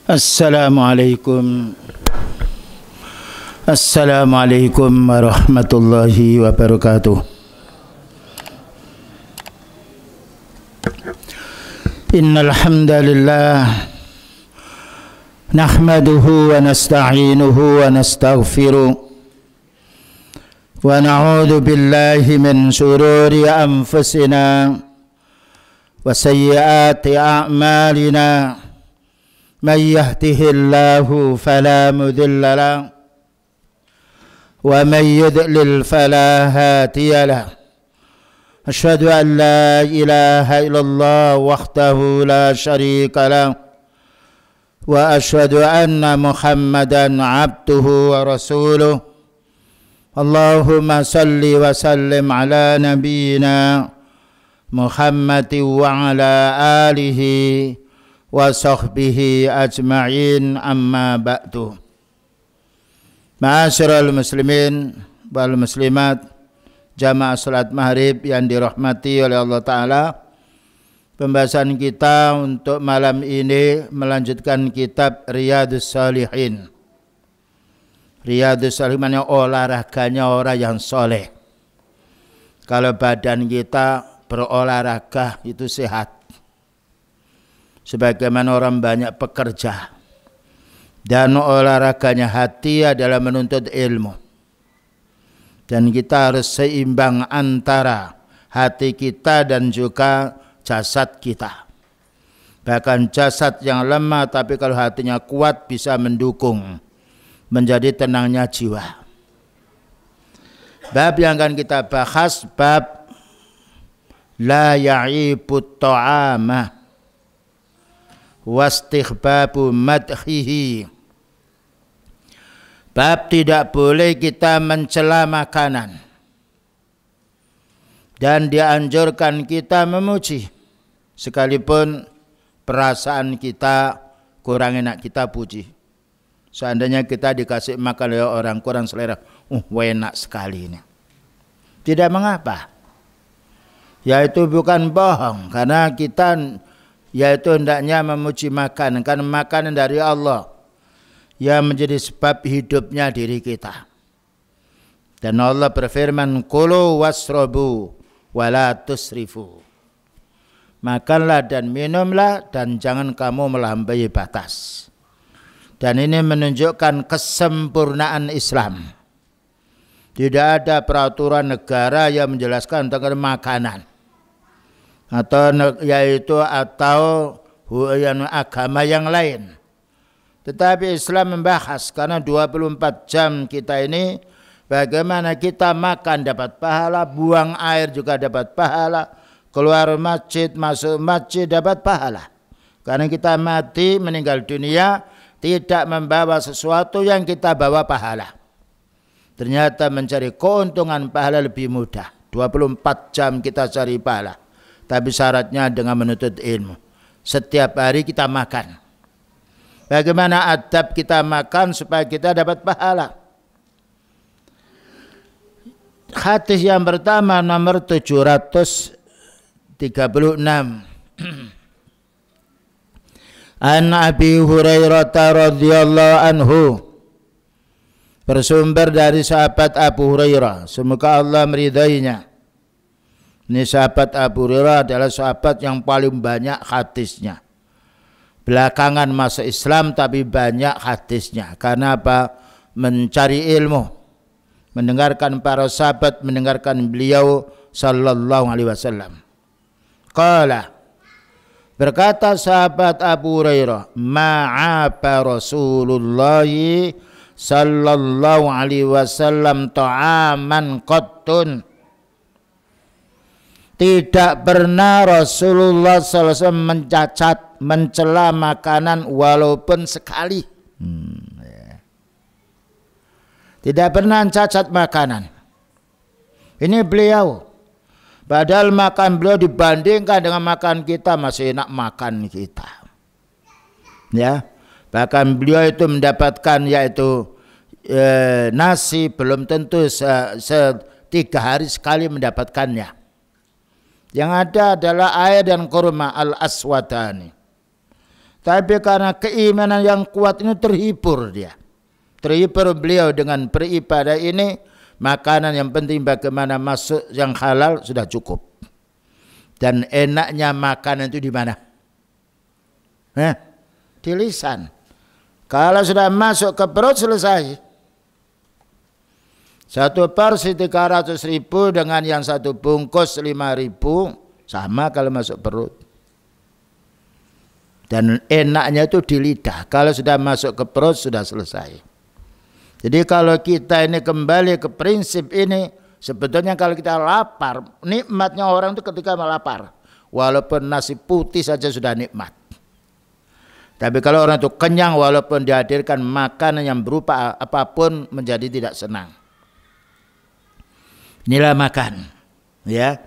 Assalamualaikum warahmatullahi wabarakatuh. Innal hamdalillah nahmaduhu wa nasta'inuhu wa nastaghfiruh wa na'udzu billahi min shururi anfusina wa sayyiati a'malina. من يهده الله فلا مضل له ومن يضلل فلا هادي له أشهد أن لا إله إلا الله وحده لا شريك له وأشهد أن محمدا عبده ورسوله اللهم صل وسلم على نبينا محمد وعلى آله wa sahbihi ajma'in, amma ba'du. Ma'asyiral muslimin wal muslimat, jamaah salat maghrib yang dirahmati oleh Allah Ta'ala. Pembahasan kita untuk malam ini melanjutkan kitab Riyadhus Shalihin. Riyadhus Shalihin maknanya olahraganya orang yang soleh. Kalau badan kita berolahraga itu sehat. Sebagaimana orang banyak pekerja, dan olahraganya hati adalah menuntut ilmu, dan kita harus seimbang antara hati kita dan juga jasad kita. Bahkan jasad yang lemah tapi kalau hatinya kuat bisa mendukung menjadi tenangnya jiwa. Bab yang akan kita bahas bab la ya'ibut ta'amah wastighbabu madhihi. Bab tidak boleh kita mencela makanan dan dianjurkan kita memuji sekalipun perasaan kita kurang enak kita puji. Seandainya kita dikasih makan oleh orang kurang selera, enak sekali ini, tidak mengapa. Yaitu bukan bohong, karena kita yaitu hendaknya memuji makanan, karena makanan dari Allah yang menjadi sebab hidupnya diri kita. Dan Allah berfirman, kulu wasrobu wala tusrifu. Makanlah dan minumlah dan jangan kamu melampaui batas. Dan ini menunjukkan kesempurnaan Islam. Tidak ada peraturan negara yang menjelaskan tentang makanan atau agama yang lain. Tetapi Islam membahas, karena 24 jam kita ini bagaimana kita makan dapat pahala, buang air juga dapat pahala, keluar masjid, masuk masjid dapat pahala. Karena kita mati meninggal dunia tidak membawa sesuatu yang kita bawa pahala. Ternyata mencari keuntungan pahala lebih mudah. 24 jam kita cari pahala. Tapi syaratnya dengan menuntut ilmu. Setiap hari kita makan. Bagaimana adab kita makan supaya kita dapat pahala? Hadis yang pertama nomor 736. An Abi Hurairah radhiyallahu anhu. Bersumber dari sahabat Abu Hurairah, semoga Allah meridainya. Ini sahabat Abu Hurairah adalah sahabat yang paling banyak hadisnya. Belakangan masuk Islam tapi banyak hadisnya. Karena apa? Mencari ilmu. Mendengarkan para sahabat, mendengarkan beliau sallallahu alaihi wasallam. Qala, berkata sahabat Abu Hurairah, ma'aba Rasulullah sallallahu alaihi wasallam ta'aman qattun. Tidak pernah Rasulullah SAW mencacat, mencela makanan walaupun sekali. Tidak pernah mencacat makanan. Ini beliau. Padahal makan beliau dibandingkan dengan makan kita masih enak makan kita. Ya, bahkan beliau itu mendapatkan yaitu nasi belum tentu 3 hari sekali Tapi karena keimanan yang kuat ini terhibur dia. Terhibur beliau dengan beribadah ini, makanan yang penting bagaimana masuk yang halal sudah cukup. Dan enaknya makanan itu di mana? Di lisan. Kalau sudah masuk ke perut selesai. Satu porsi 300.000 dengan yang satu bungkus 5.000 sama kalau masuk perut. Dan enaknya itu di lidah. Kalau sudah masuk ke perut sudah selesai. Jadi kalau kita ini kembali ke prinsip ini, sebetulnya kalau kita lapar, nikmatnya orang itu ketika melapar. Walaupun nasi putih saja sudah nikmat. Tapi kalau orang itu kenyang walaupun dihadirkan makanan yang berupa apapun menjadi tidak senang. Inilah makan. Ya.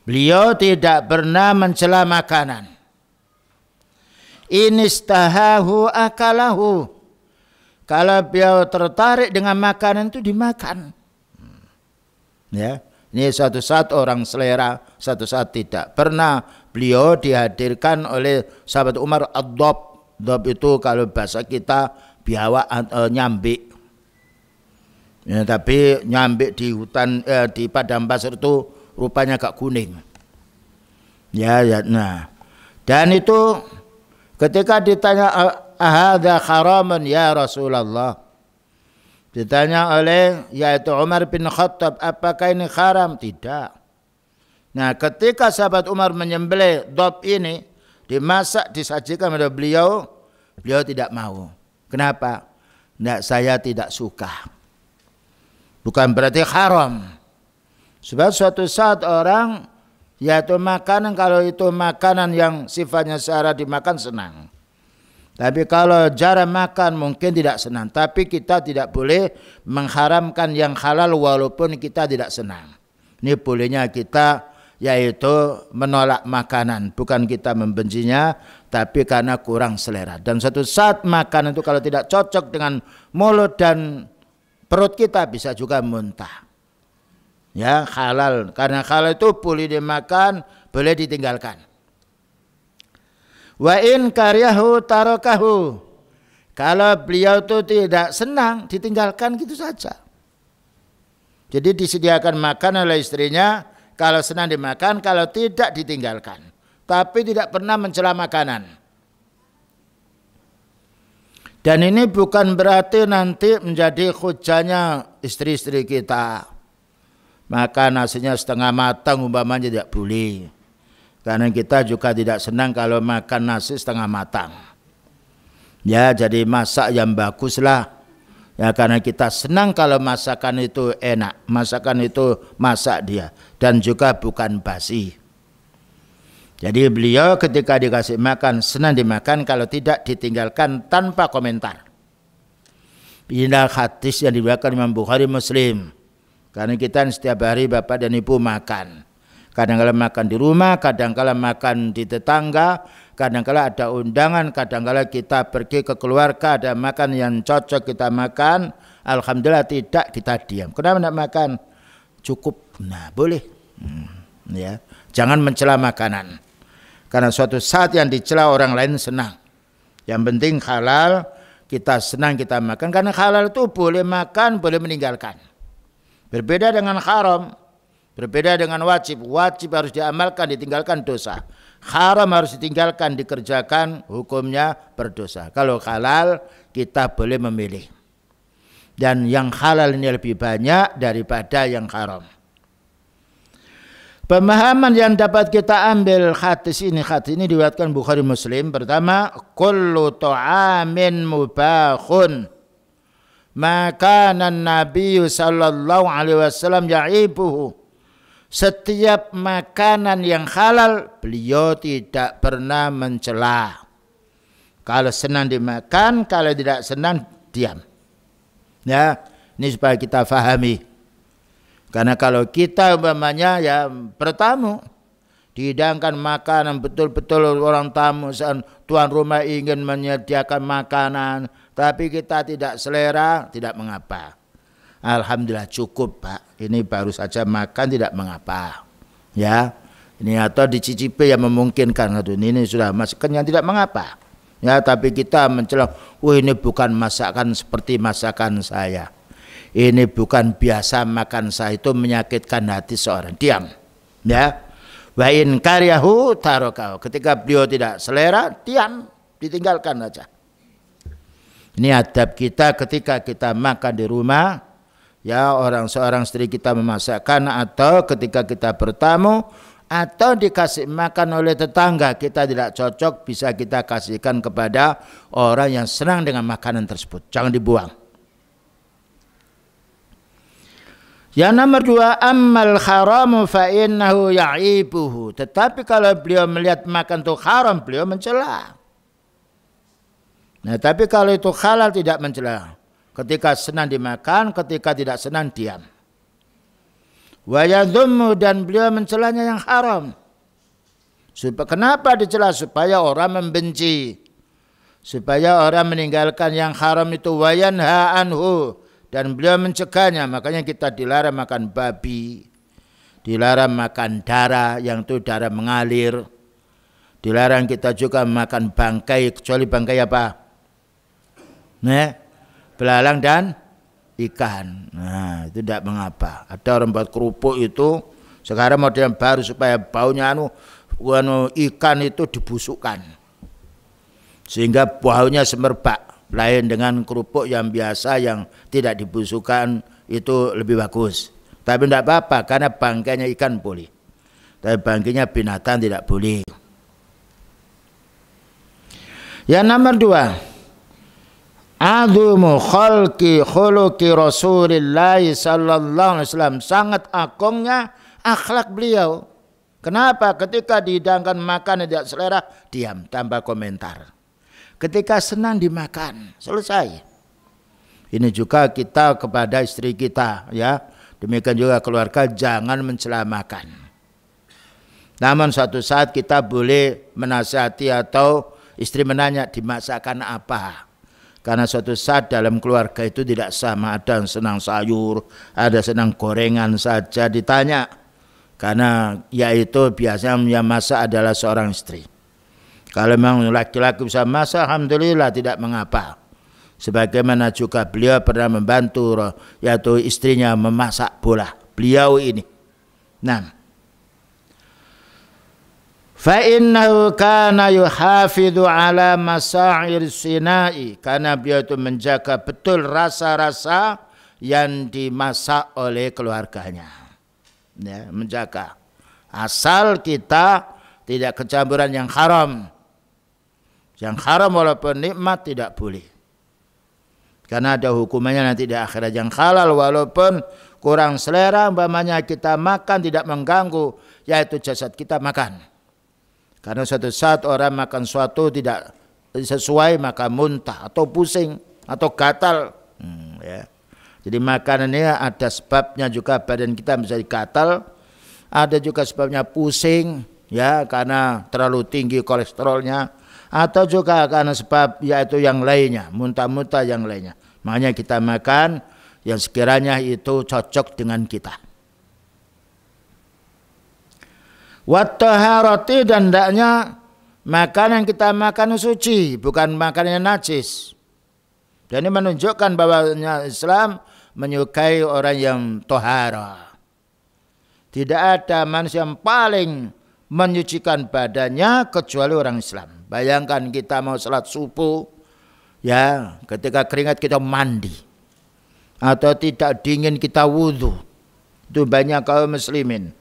Beliau tidak pernah mencela makanan. Inistahahu akalahu. Kalau beliau tertarik dengan makanan itu dimakan. Ya, ini suatu saat orang selera, suatu saat tidak. Pernah beliau dihadirkan oleh sahabat Umar ad-dob. Dob itu kalau bahasa kita biawak nyambik. Ya, tapi nyambik di hutan di padang pasir itu rupanya agak kuning. Ya, nah. Dan itu ketika ditanya ahadza haramun ya Rasulullah. Ditanya oleh yaitu Umar bin Khattab, apakah ini haram? Tidak. Nah, ketika sahabat Umar menyembelih dob ini, dimasak, disajikan kepada beliau, beliau tidak mau. Kenapa? Nah, saya tidak suka. Bukan berarti haram. Sebab suatu saat orang yaitu makanan, kalau itu makanan yang sifatnya sehari dimakan senang. Tapi kalau jarang makan mungkin tidak senang. Tapi kita tidak boleh mengharamkan yang halal walaupun kita tidak senang. Ini bolehnya kita yaitu menolak makanan. Bukan kita membencinya, tapi karena kurang selera. Dan suatu saat makanan itu kalau tidak cocok dengan mulut dan perut kita bisa juga muntah. Ya, halal. Karena halal itu boleh dimakan, boleh ditinggalkan. Wa in karyahu tarakahu. Kalau beliau itu tidak senang, ditinggalkan gitu saja. Jadi disediakan makan oleh istrinya, kalau senang dimakan, kalau tidak ditinggalkan. Tapi tidak pernah mencela makanan. Dan ini bukan berarti nanti menjadi hujahnya istri-istri kita. Makan nasinya setengah matang umpamanya tidak boleh. Karena kita juga tidak senang kalau makan nasi setengah matang. Ya, jadi masak yang baguslah. Ya, karena kita senang kalau masakan itu enak. Masakan itu masak dia. Dan juga bukan basi. Jadi beliau ketika dikasih makan senang dimakan, kalau tidak ditinggalkan tanpa komentar. Inilah hadis yang diriwayatkan Imam Bukhari Muslim. Karena kita setiap hari bapak dan ibu makan. Kadang-kala makan di rumah, kadang-kala makan di tetangga, kadang-kala ada undangan, kadang-kala kita pergi ke keluarga, ada makan yang cocok kita makan. Alhamdulillah tidak, kita diam. Kenapa tidak makan? Cukup. Nah, boleh. Ya, jangan mencela makanan. Karena suatu saat yang dicela orang lain senang. Yang penting halal, kita senang kita makan. Karena halal itu boleh makan, boleh meninggalkan. Berbeda dengan haram. Berbeda dengan wajib. Wajib harus diamalkan, ditinggalkan dosa. Haram harus ditinggalkan, dikerjakan, hukumnya berdosa. Kalau halal, kita boleh memilih. Dan yang halal ini lebih banyak daripada yang haram. Pemahaman yang dapat kita ambil hadis ini diriwayatkan Bukhari Muslim. Pertama, kullu ta'amin mubahun. Maka Nabi sallallahu alaihi wasallam ya'ibuhu. Setiap makanan yang halal beliau tidak pernah mencela. Kalau senang dimakan, kalau tidak senang diam. Ya, ini supaya kita fahami. Karena kalau kita umpamanya ya bertamu, dihidangkan makanan betul-betul orang tamu, tuan rumah ingin menyediakan makanan, tapi kita tidak selera, tidak mengapa. Alhamdulillah cukup Pak, ini baru saja makan tidak mengapa. Ya, ini atau dicicipi yang memungkinkan. Ini sudah masih kenyang tidak mengapa. Ya, tapi kita mencela, "Wah, ini bukan masakan seperti masakan saya. Ini bukan biasa makan saya." Itu menyakitkan hati seorang. Diam. Ya. Wa in karyahu tarakahu. Ketika beliau tidak selera, diam, ditinggalkan saja. Ini adab kita ketika kita makan di rumah, ya, seorang istri kita memasakkan, atau ketika kita bertamu, atau dikasih makan oleh tetangga, kita tidak cocok, bisa kita kasihkan kepada orang yang senang dengan makanan tersebut. Jangan dibuang. Yang nomor 2, ammal haramu fa innahu ya'ibuhu. Tetapi kalau beliau melihat makan itu haram, beliau mencela. Nah, tapi kalau itu halal tidak mencela. Ketika senang dimakan, ketika tidak senang diam. Wa yadhummu, dan beliau mencelanya yang haram. Kenapa dicela? Supaya orang membenci. Supaya orang meninggalkan yang haram itu. Wa yanha anhu, dan beliau mencegahnya. Makanya kita dilarang makan babi, dilarang makan darah yang itu darah mengalir. Dilarang kita juga makan bangkai, kecuali bangkai apa? Nah, belalang dan ikan. Nah, itu tidak mengapa. Ada orang buat kerupuk itu sekarang model yang baru supaya baunya ikan itu dibusukkan sehingga baunya semerbak. Lain dengan kerupuk yang biasa yang tidak dibusukkan, itu lebih bagus. Tapi tidak apa-apa karena bangkainya ikan boleh. Tapi bangkainya binatang tidak boleh. Yang nomor 2, adumu khuluqi Rasulillah sallallahu alaihi wasallam. Sangat agungnya akhlak beliau. Kenapa? Ketika dihidangkan makan tidak selera, diam tanpa komentar. Ketika senang dimakan, selesai. Ini juga kita kepada istri kita, ya. Demikian juga keluarga, jangan mencela makan. Namun suatu saat kita boleh menasihati atau istri menanya dimasakkan apa. Karena suatu saat dalam keluarga itu tidak sama, ada yang senang sayur, ada senang gorengan saja, ditanya. Karena yaitu biasanya yang masak adalah seorang istri. Kalau memang laki-laki bisa masak, alhamdulillah tidak mengapa. Sebagaimana juga beliau pernah membantu yaitu istrinya memasak bola. Beliau ini. Nah, fa innahu kana yuhafidhu ala masair sinai, karena beliau itu menjaga betul rasa-rasa yang dimasak oleh keluarganya. Ya, menjaga. Asal kita tidak kecampuran yang haram. Yang haram walaupun nikmat tidak boleh. Karena ada hukumannya nanti di akhirat. Yang halal walaupun kurang selera, umpamanya kita makan tidak mengganggu, yaitu jasad kita makan. Karena suatu saat orang makan suatu tidak sesuai, maka muntah atau pusing atau gatal. Ya. Jadi makanan ini ada sebabnya juga badan kita bisa gatal, ada juga sebabnya pusing, ya, karena terlalu tinggi kolesterolnya, atau juga karena sebab yaitu yang lainnya, muntah-muntah yang lainnya. Makanya kita makan yang sekiranya itu cocok dengan kita. Wat-taharati, dan hendaknya makanan yang kita makan suci, bukan makanan yang najis. Dan ini menunjukkan bahwa Islam menyukai orang yang tohara. Tidak ada manusia yang paling menyucikan badannya kecuali orang Islam. Bayangkan kita mau salat subuh, ya, ketika keringat kita mandi, atau tidak dingin kita wudhu. Itu banyak kaum muslimin.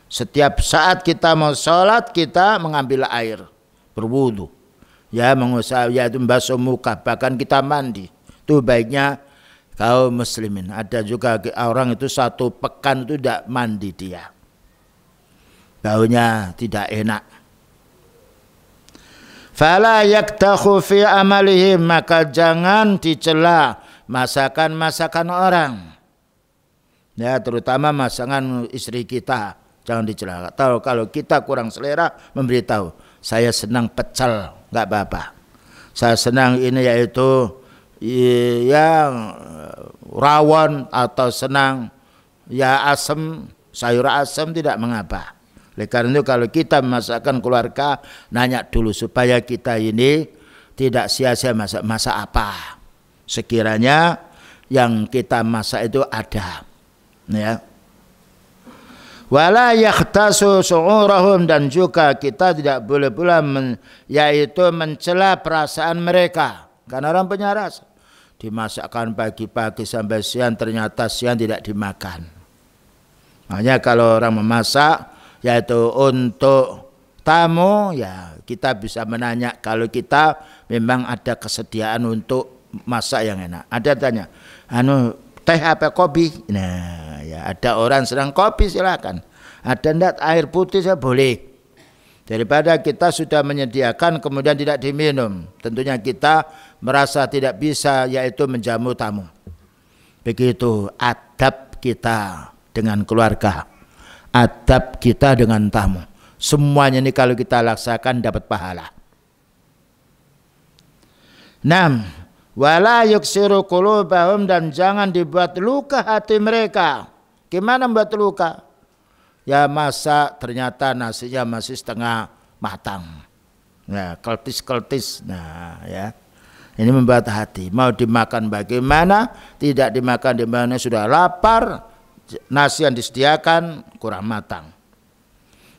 Setiap saat kita mau sholat, kita mengambil air, berwudhu, ya, mengusap, ya, itu membasuh muka, bahkan kita mandi. Itu baiknya kaum muslimin. Ada juga orang itu satu pekan itu tidak mandi dia, baunya tidak enak. Fala yaktakhu fi amalihim, maka jangan dicela masakan-masakan orang. Ya, terutama masakan istri kita, jangan dicela. Kalau kita kurang selera, memberitahu, saya senang pecel, enggak apa-apa. Saya senang ini yaitu yang rawon, atau senang ya asam, sayur asam, tidak mengapa. Oleh karena itu kalau kita memasakkan keluarga, nanya dulu supaya kita ini tidak sia-sia masak apa. Sekiranya yang kita masak itu ada, ya. Wala yakhtasu su'urahum, dan juga kita tidak boleh pula yaitu mencela perasaan mereka, karena orang punya rasa. Dimasakkan pagi-pagi sampai siang, ternyata siang tidak dimakan. Makanya kalau orang memasak yaitu untuk tamu, ya kita bisa menanya kalau kita memang ada kesediaan untuk masak yang enak. Ada tanya, teh apa kopi? Nah, ya ada orang sedang kopi, silakan. Ada ndak air putih, saya boleh. Daripada kita sudah menyediakan kemudian tidak diminum, tentunya kita merasa tidak bisa yaitu menjamu tamu. Begitu adab kita dengan keluarga, adab kita dengan tamu. Semuanya ini kalau kita laksakan dapat pahala. 6. Wala yuksiru qulubahum, dan jangan dibuat luka hati mereka. Gimana membuat luka? Ya masak ternyata nasinya masih setengah matang. Nah, keltis-keltis. Nah, ya. Ini membuat hati. Mau dimakan bagaimana? Tidak dimakan di mana sudah lapar. Nasi yang disediakan kurang matang.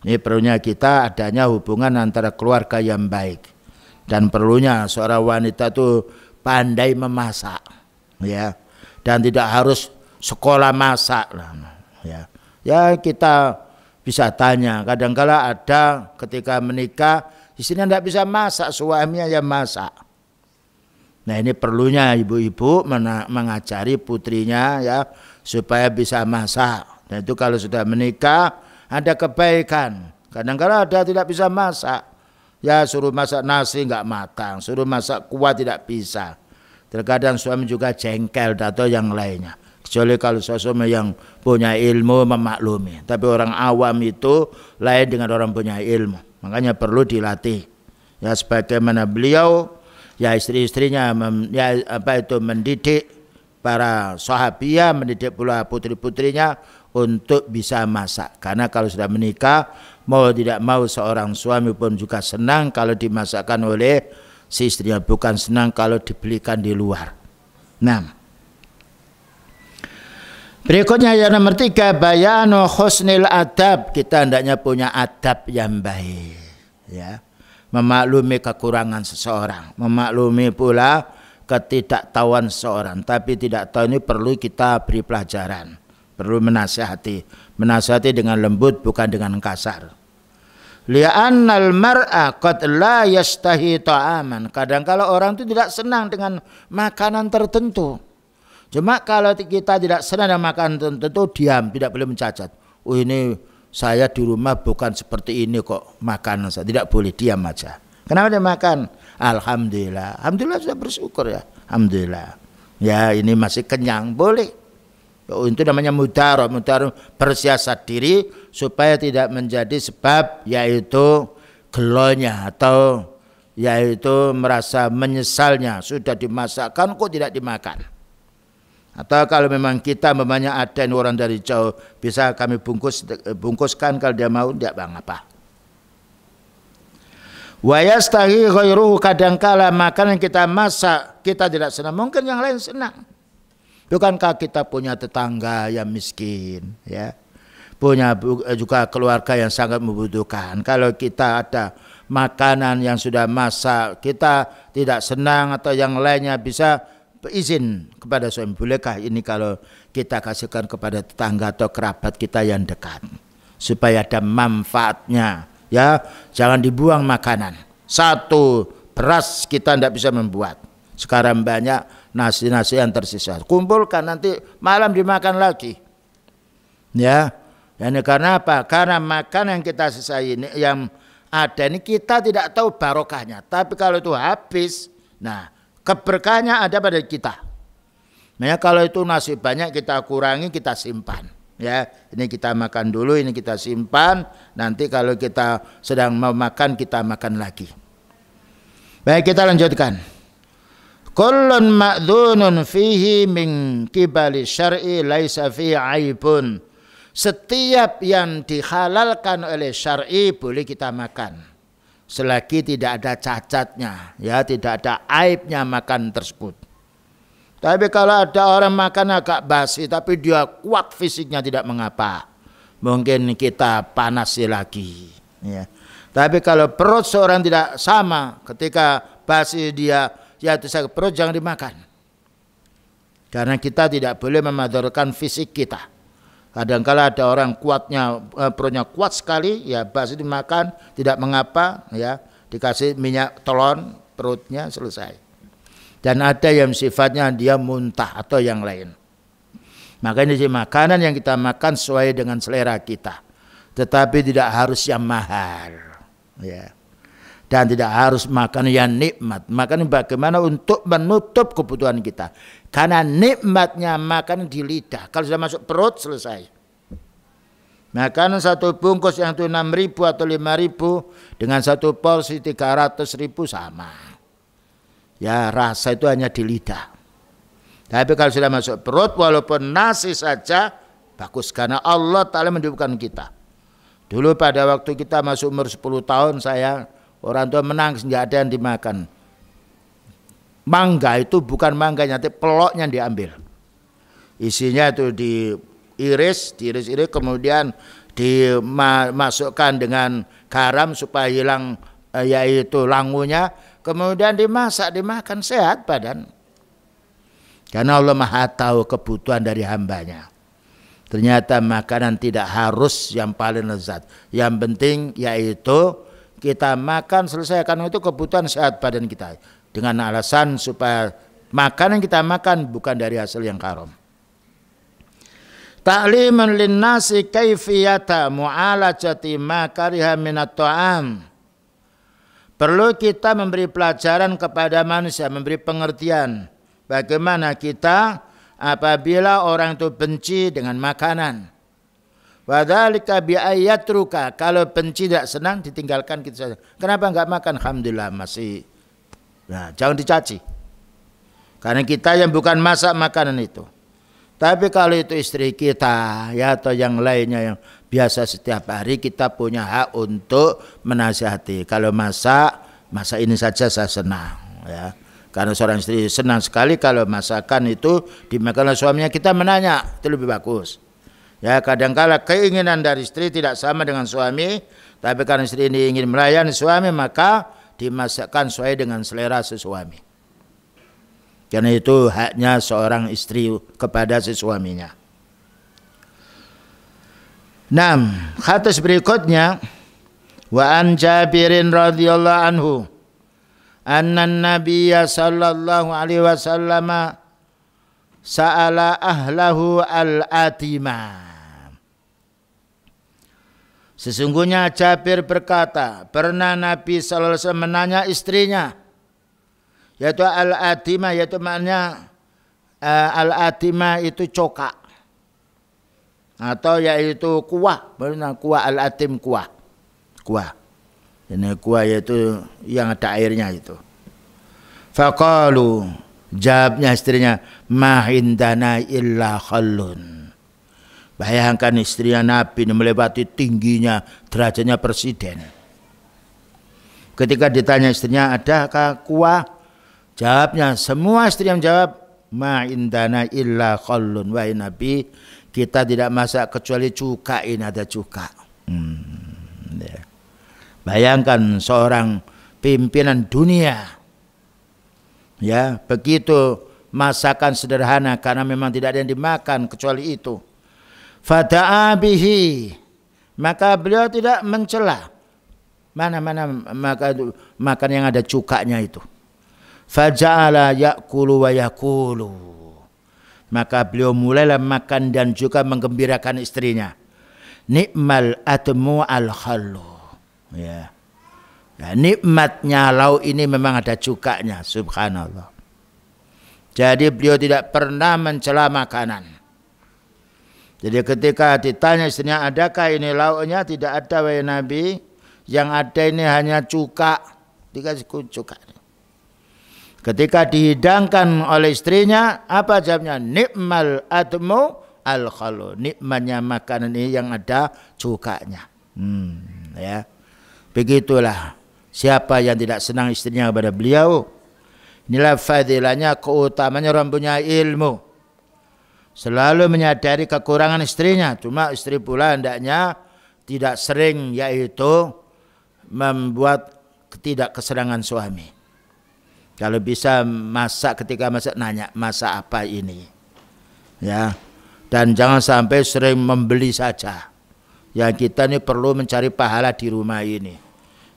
Ini perlunya kita adanya hubungan antara keluarga yang baik. Dan perlunya seorang wanita itu pandai memasak, ya, dan tidak harus sekolah masak, ya. Ya kita bisa tanya. Kadang-kala ada ketika menikah istrinya tidak bisa masak, suaminya yang masak. Nah ini perlunya ibu-ibu mengajari putrinya ya supaya bisa masak. Dan itu kalau sudah menikah ada kebaikan. Kadang-kala ada tidak bisa masak. Ya suruh masak nasi enggak matang, suruh masak kuah tidak bisa. Terkadang suami juga jengkel atau yang lainnya. Kecuali kalau suami yang punya ilmu memaklumi. Tapi orang awam itu lain dengan orang punya ilmu. Makanya perlu dilatih. Ya sebagaimana beliau ya istri-istrinya mendidik para sahabiah, mendidik pula putri-putrinya untuk bisa masak. Karena kalau sudah menikah, mau tidak mau seorang suami pun juga senang kalau dimasakkan oleh si istrinya, bukan senang kalau dibelikan di luar. Nah, berikutnya yang nomor 3, bayanu husnil adab. Kita hendaknya punya adab yang baik, ya. Memaklumi kekurangan seseorang, memaklumi pula ketidaktahuan seseorang. Tapi tidak tahu ini perlu kita beri pelajaran, perlu menasihati dengan lembut bukan dengan kasar. Li'annal mar'a qad la yastahi ta'aman. Kadang kalau orang itu tidak senang dengan makanan tertentu. Cuma kalau kita tidak senang dengan makanan tertentu, diam, tidak boleh mencacat. Oh ini saya di rumah bukan seperti ini kok makanan saya. Tidak boleh, diam aja. Kenapa dia makan? Alhamdulillah. Alhamdulillah sudah bersyukur ya. Alhamdulillah. Ya ini masih kenyang, boleh. Itu namanya mudaroh bersiasat diri supaya tidak menjadi sebab yaitu gelonya atau yaitu merasa menyesalnya sudah dimasakkan kok tidak dimakan. Atau kalau memang kita memangnya ada orang dari jauh bisa kami bungkuskan kalau dia mau, tidak apa. Wa yastahi ghairuhu, kadangkala makanan kita masak kita tidak senang, mungkin yang lain senang. Bukankah kita punya tetangga yang miskin, ya, punya juga keluarga yang sangat membutuhkan. Kalau kita ada makanan yang sudah masak, kita tidak senang atau yang lainnya, bisa izin kepada suami, bolehkah ini kalau kita kasihkan kepada tetangga atau kerabat kita yang dekat, supaya ada manfaatnya, ya. Jangan dibuang makanan. Satu, beras kita tidak bisa membuat. Sekarang banyak nasi-nasi yang tersisa, kumpulkan nanti malam dimakan lagi, ya. Ini karena apa? Karena makan yang kita sisa ini yang ada ini kita tidak tahu barokahnya. Tapi kalau itu habis, nah keberkahnya ada pada kita. Nah kalau itu nasi banyak kita kurangi, kita simpan, ya. Ini kita makan dulu, ini kita simpan. Nanti kalau kita sedang mau makan kita makan lagi. Baik, kita lanjutkan. Kullun ma'dzunun fihi min qibali syar'i laisa fi aibun. Setiap yang dihalalkan oleh syar'i boleh kita makan. selagi tidak ada cacatnya, ya, tidak ada aibnya makan tersebut. Tapi kalau ada orang makan agak basi tapi dia kuat fisiknya, tidak mengapa. Mungkin kita panasi lagi, ya. Tapi kalau perut seorang tidak sama, ketika basi dia yaitu sakit perut, jangan dimakan. Karena kita tidak boleh memadarkan fisik kita. Kadang-kala ada orang kuatnya, perutnya kuat sekali, ya basi dimakan tidak mengapa, ya, dikasih minyak telon perutnya selesai. Dan ada yang sifatnya dia muntah atau yang lain. Makanya di makanan yang kita makan sesuai dengan selera kita, tetapi tidak harus yang mahal, ya. Dan tidak harus makan yang nikmat. Makan bagaimana untuk menutup kebutuhan kita. Karena nikmatnya makan di lidah. Kalau sudah masuk perut, selesai. Makan satu bungkus yang itu 6.000 atau 5.000 dengan satu porsi 300.000 sama. Ya, rasa itu hanya di lidah. Tapi kalau sudah masuk perut, walaupun nasi saja bagus. Karena Allah Ta'ala menghidupkan kita. Dulu pada waktu kita masuk umur 10 tahun, orang tua menangis, nggak ada yang dimakan. Mangga itu bukan mangganya, tapi peloknya diambil. Isinya itu diiris, kemudian dimasukkan dengan garam supaya hilang yaitu langunya, kemudian dimasak, dimakan, sehat badan. Karena Allah Maha tahu kebutuhan dari hambanya. Ternyata makanan tidak harus yang paling lezat. Yang penting yaitu kita makan selesai, karena itu kebutuhan sehat badan kita. Dengan alasan supaya makanan kita makan bukan dari hasil yang haram. Ta'liman linnasi kaifiyata mu'alajati ma kariha minat ta'am. Perlu kita memberi pelajaran kepada manusia, memberi pengertian bagaimana kita apabila orang itu benci dengan makanan. Wadzalika bi ayatruka, kalau benci tidak senang ditinggalkan kita saja. Kenapa enggak makan? Alhamdulillah masih. Nah, jangan dicaci. Karena kita yang bukan masak makanan itu. Tapi kalau itu istri kita, ya, atau yang lainnya yang biasa setiap hari, kita punya hak untuk menasihati. Kalau masak ini saja saya senang, ya. Karena seorang istri senang sekali kalau masakan itu dimakan oleh suaminya, kita menanya, itu lebih bagus. Ya, kadangkala keinginan dari istri tidak sama dengan suami, tapi karena istri ini ingin melayani suami, maka dimasakkan sesuai dengan selera si suami. Karena itu haknya seorang istri kepada si suaminya. 6. Hadis berikutnya, wa an Jabirin radhiyallahu anhu anna Nabiyya sallallahu alaihi wasallam sa'ala ahlahu al-atima. Sesungguhnya Jabir berkata, pernah Nabi sallallahu alaihi wasallam menanya istrinya, yaitu al-atima, yaitu maknanya al-atima itu cokak atau yaitu kuah, benar kuah, al-atim kuah. Ini kuah yaitu yang ada airnya itu. Faqalu, jawabnya istrinya, ma indana illa khallun. Bayangkan istrinya Nabi ini melewati tingginya derajatnya presiden. Ketika ditanya istrinya, adakah kuah? Jawabnya, semua istri yang jawab, ma indana illa khallun. Wahai Nabi, kita tidak masak kecuali cuka, ini ada cuka. Ya. Bayangkan seorang pimpinan dunia, ya, begitu masakan sederhana karena memang tidak ada yang dimakan kecuali itu. Fada'a bihi, maka beliau tidak mencela makan yang ada cukanya itu. Faja'ala ya'kulu wa yakulu, maka beliau mulailah makan dan juga menggembirakan istrinya. Nikmal atmu al khallu, ya. Nah, nikmatnya lauk ini memang ada cukanya, subhanallah. Jadi beliau tidak pernah mencela makanan. Jadi ketika ditanya istrinya, adakah ini lauknya? Tidak ada, wahai Nabi. Yang ada ini hanya cuka. Dikasih cuka. Ketika dihidangkan oleh istrinya, apa jawabnya? Nikmal admu al khalu. Nikmatnya makanan ini yang ada cukanya. Ya, begitulah Siapa yang tidak senang istrinya kepada beliau? Inilah fadilahnya, keutamanya orang punya ilmu. Selalu menyadari kekurangan istrinya. Cuma istri pula hendaknya tidak sering, yaitu membuat ketidakkesenangan suami. Kalau bisa masak, ketika masak nanya, masak apa ini? Ya. Dan jangan sampai sering membeli saja. Yang kita ini perlu mencari pahala di rumah ini.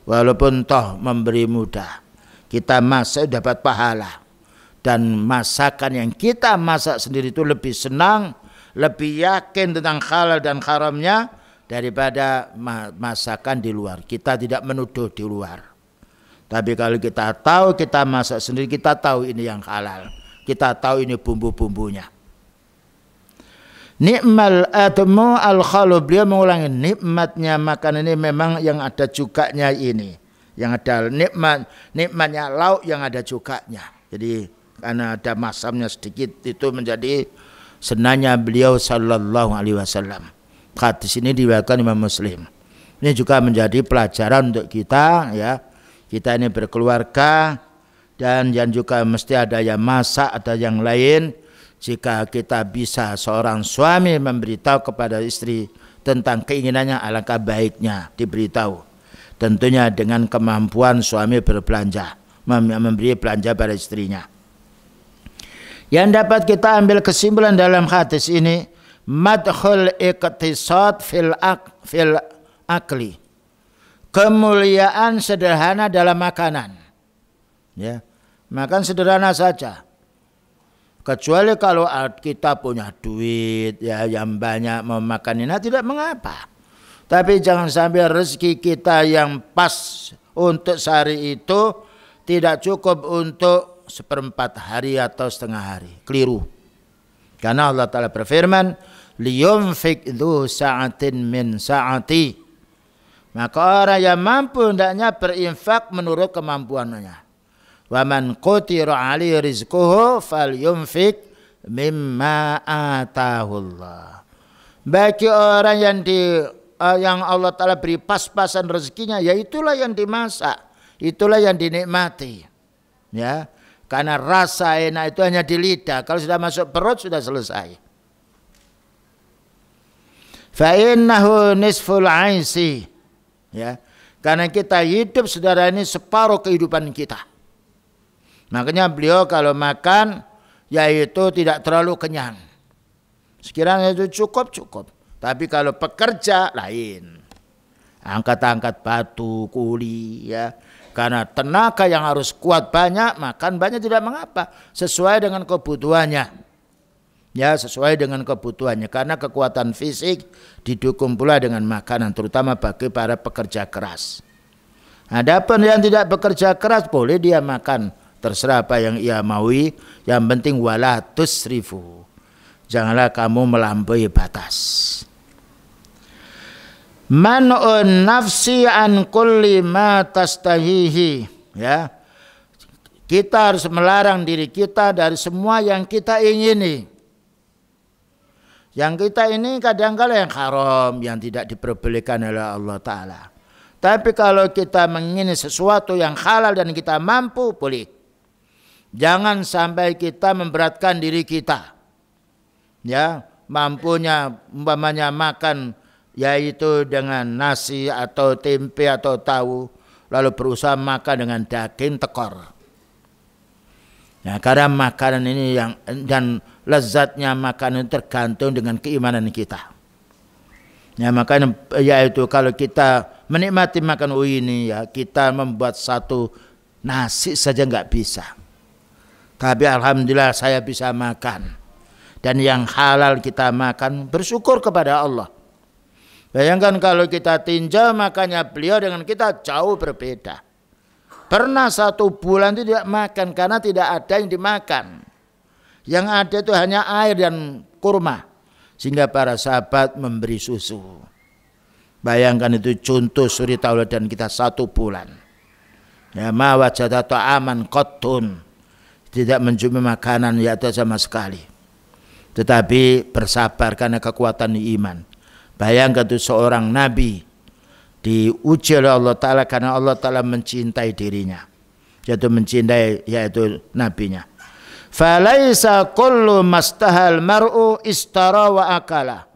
Walaupun toh memberi mudah. Kita masak dapat pahala. Dan masakan yang kita masak sendiri itu lebih senang, lebih yakin tentang halal dan haramnya daripada masakan di luar. Kita tidak menuduh di luar. Tapi kalau kita tahu kita masak sendiri, kita tahu ini yang halal. Kita tahu ini bumbu-bumbunya. Ni'mal atmu al-khalu, beliau mengulangi nikmatnya makan ini memang yang ada cukanya ini. Yang ada nikmatnya lauk yang ada cukanya. Jadi karena ada masamnya sedikit itu menjadi senangnya beliau sallallahu alaihi wasallam. Hadis ini diriwayatkan Imam Muslim. Ini juga menjadi pelajaran untuk kita ya. Kita ini berkeluarga dan yang juga mesti ada yang masak, ada yang lain. Jika kita bisa seorang suami memberitahu kepada istri tentang keinginannya, alangkah baiknya diberitahu. Tentunya dengan kemampuan suami berbelanja, memberi belanja pada istrinya. Yang dapat kita ambil kesimpulan dalam hadis ini, madkhul iqtisad fil akli. Kemuliaan sederhana dalam makanan. Ya, makan sederhana saja. Kecuali kalau kita punya duit ya yang banyak mau makan ini, tidak mengapa. Tapi jangan sampai rezeki kita yang pas untuk sehari itu tidak cukup untuk seperempat hari atau setengah hari. Keliru. Karena Allah Ta'ala berfirman, liyunfik dhu sa'atin min sa'ati. Maka orang yang mampu hendaknya berinfak menurut kemampuannya. Wa man qutira 'alaihi rizquhu falyunfik mimma atahullah. Bagi orang yang Allah Ta'ala beri pas-pasan rezekinya, ya itulah yang dimasak, itulah yang dinikmati. Ya, karena rasa enak itu hanya di lidah, kalau sudah masuk perut sudah selesai. Fa innahu nisful aisi. Ya, karena kita hidup saudara ini separuh kehidupan kita. Makanya beliau kalau makan yaitu tidak terlalu kenyang. Sekiranya itu cukup. Tapi kalau pekerja lain. Angkat-angkat batu, kuli ya. Karena tenaga yang harus kuat banyak, makan banyak tidak mengapa. Sesuai dengan kebutuhannya. Ya, sesuai dengan kebutuhannya. Karena kekuatan fisik didukung pula dengan makanan. Terutama bagi para pekerja keras. Adapun yang tidak bekerja keras boleh dia makan. Terserah apa yang ia maui. Yang penting wala tusrifu. Janganlah kamu melampaui batas. Man'un nafsi an kulli ma tastahihi. Ya. Kita harus melarang diri kita dari semua yang kita ingini. Yang kita ini kadang-kadang yang haram, yang tidak diperbolehkan oleh Allah Ta'ala. Tapi kalau kita mengingini sesuatu yang halal dan kita mampu, boleh. Jangan sampai kita memberatkan diri kita. Ya, mampunya umpamanya makan yaitu dengan nasi atau tempe atau tahu, lalu berusaha makan dengan daging tekor. Ya, karena makanan ini yang dan lezatnya makanan tergantung dengan keimanan kita. Ya, makanya yaitu kalau kita menikmati makan ini ya, kita membuat satu nasi saja nggak bisa. Tapi alhamdulillah saya bisa makan. Dan yang halal kita makan, bersyukur kepada Allah. Bayangkan kalau kita tinjau makannya beliau dengan kita jauh berbeda. Pernah 1 bulan itu tidak makan karena tidak ada yang dimakan. Yang ada itu hanya air dan kurma. Sehingga para sahabat memberi susu. Bayangkan itu contoh suri tauladan kita 1 bulan. Ya, ma wajada ta'aman qattun. Tidak menjumpai makanan yaitu sama sekali. Tetapi bersabar karena kekuatan iman. Bayangkan itu seorang nabi diuji oleh Allah Ta'ala karena Allah Ta'ala mencintai dirinya, yaitu mencintai yaitu nabinya. Falaisa kullu mastahal mar'u istara wa akala.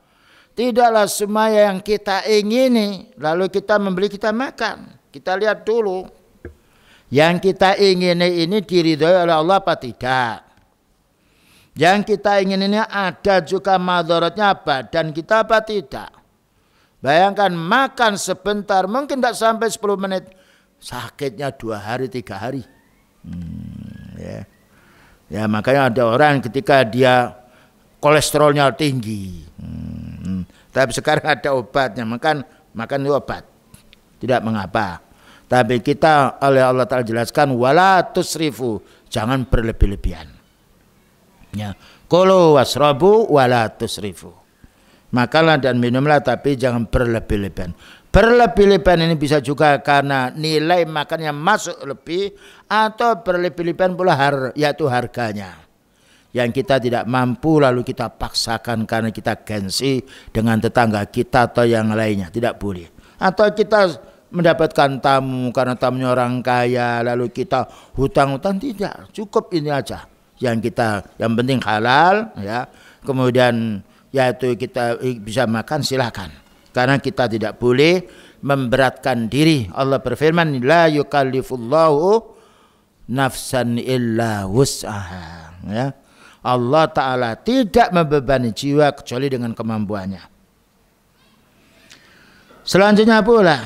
Tidaklah semua yang kita ingini lalu kita membeli kita makan. Kita lihat dulu yang kita ingini ini diridhoi oleh Allah apa tidak. Yang kita ingin ini ada juga madaratnya badan kita apa tidak. Bayangkan makan sebentar mungkin tidak sampai 10 menit, sakitnya 2 hari 3 hari. Ya makanya ada orang ketika dia kolesterolnya tinggi, tapi sekarang ada obatnya, makan itu obat, tidak mengapa. Tapi kita oleh Allah Ta'ala jelaskan wala tusrifu, jangan berlebih-lebihan. Ya, kulu wasrabu wala tusrifu. Makanlah dan minumlah tapi jangan berlebih-lebihan. Berlebih-lebihan ini bisa juga karena nilai makannya masuk lebih, atau berlebih-lebihan pula yaitu harganya. Yang kita tidak mampu lalu kita paksakan karena kita gengsi dengan tetangga kita atau yang lainnya, tidak boleh. Atau kita mendapatkan tamu karena tamunya orang kaya lalu kita hutang-hutang, tidak, cukup ini aja. Yang penting halal ya. Kemudian yaitu kita bisa makan silakan. Karena kita tidak boleh memberatkan diri. Allah berfirman la yukallifullahu nafsan illa wus'aha ya. Allah Ta'ala tidak membebani jiwa kecuali dengan kemampuannya. Selanjutnya pula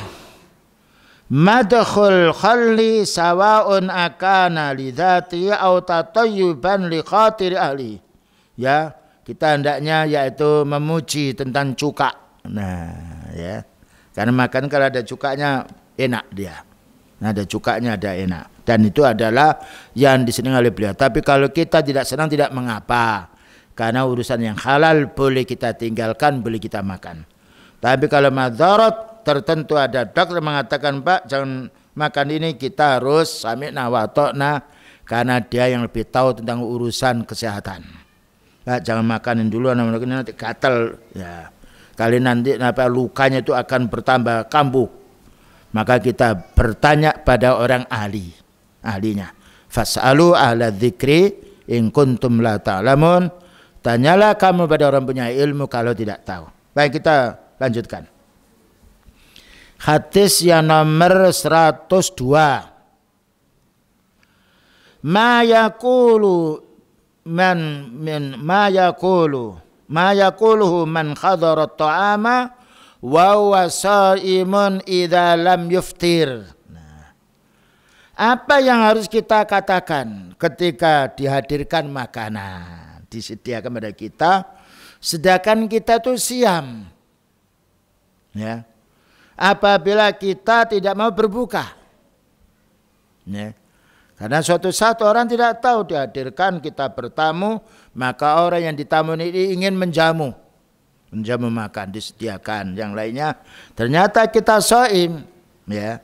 madkhul khalli sawa'un akana lidhati au tatayyuban li khatir ahli. Ya, kita hendaknya yaitu memuji tentang cuka. Nah, ya. Karena makan kalau ada cukanya enak dia. Nah, ada cukanya ada enak. Dan itu adalah yang disenangi oleh beliau. Tapi kalau kita tidak senang tidak mengapa. Karena urusan yang halal boleh kita tinggalkan, boleh kita makan. Tapi kalau madarat tertentu ada dokter mengatakan Pak jangan makan ini, kita harus sami'na wa ta'na karena dia yang lebih tahu tentang urusan kesehatan. Pak jangan makanin dulu, nanti gatal ya. Kali nanti lukanya itu akan bertambah kambuh. Maka kita bertanya pada orang ahlinya. Fas'alu ahla dzikri in kuntum la ta'lamun. Tanyalah kamu pada orang punya ilmu kalau tidak tahu. Baik, kita lanjutkan. Hadis yang nomor 102. Ma yaqulu man khadara ta'ama wa huwa sha'imun idza lam yuftir. Nah, apa yang harus kita katakan ketika dihadirkan makanan, disediakan pada kita sedangkan kita tuh siam? Ya. Apabila kita tidak mau berbuka. Ya. Karena suatu saat orang tidak tahu dihadirkan kita bertamu, maka orang yang ditamu ini ingin menjamu makan, disediakan yang lainnya. Ternyata kita shaim, ya.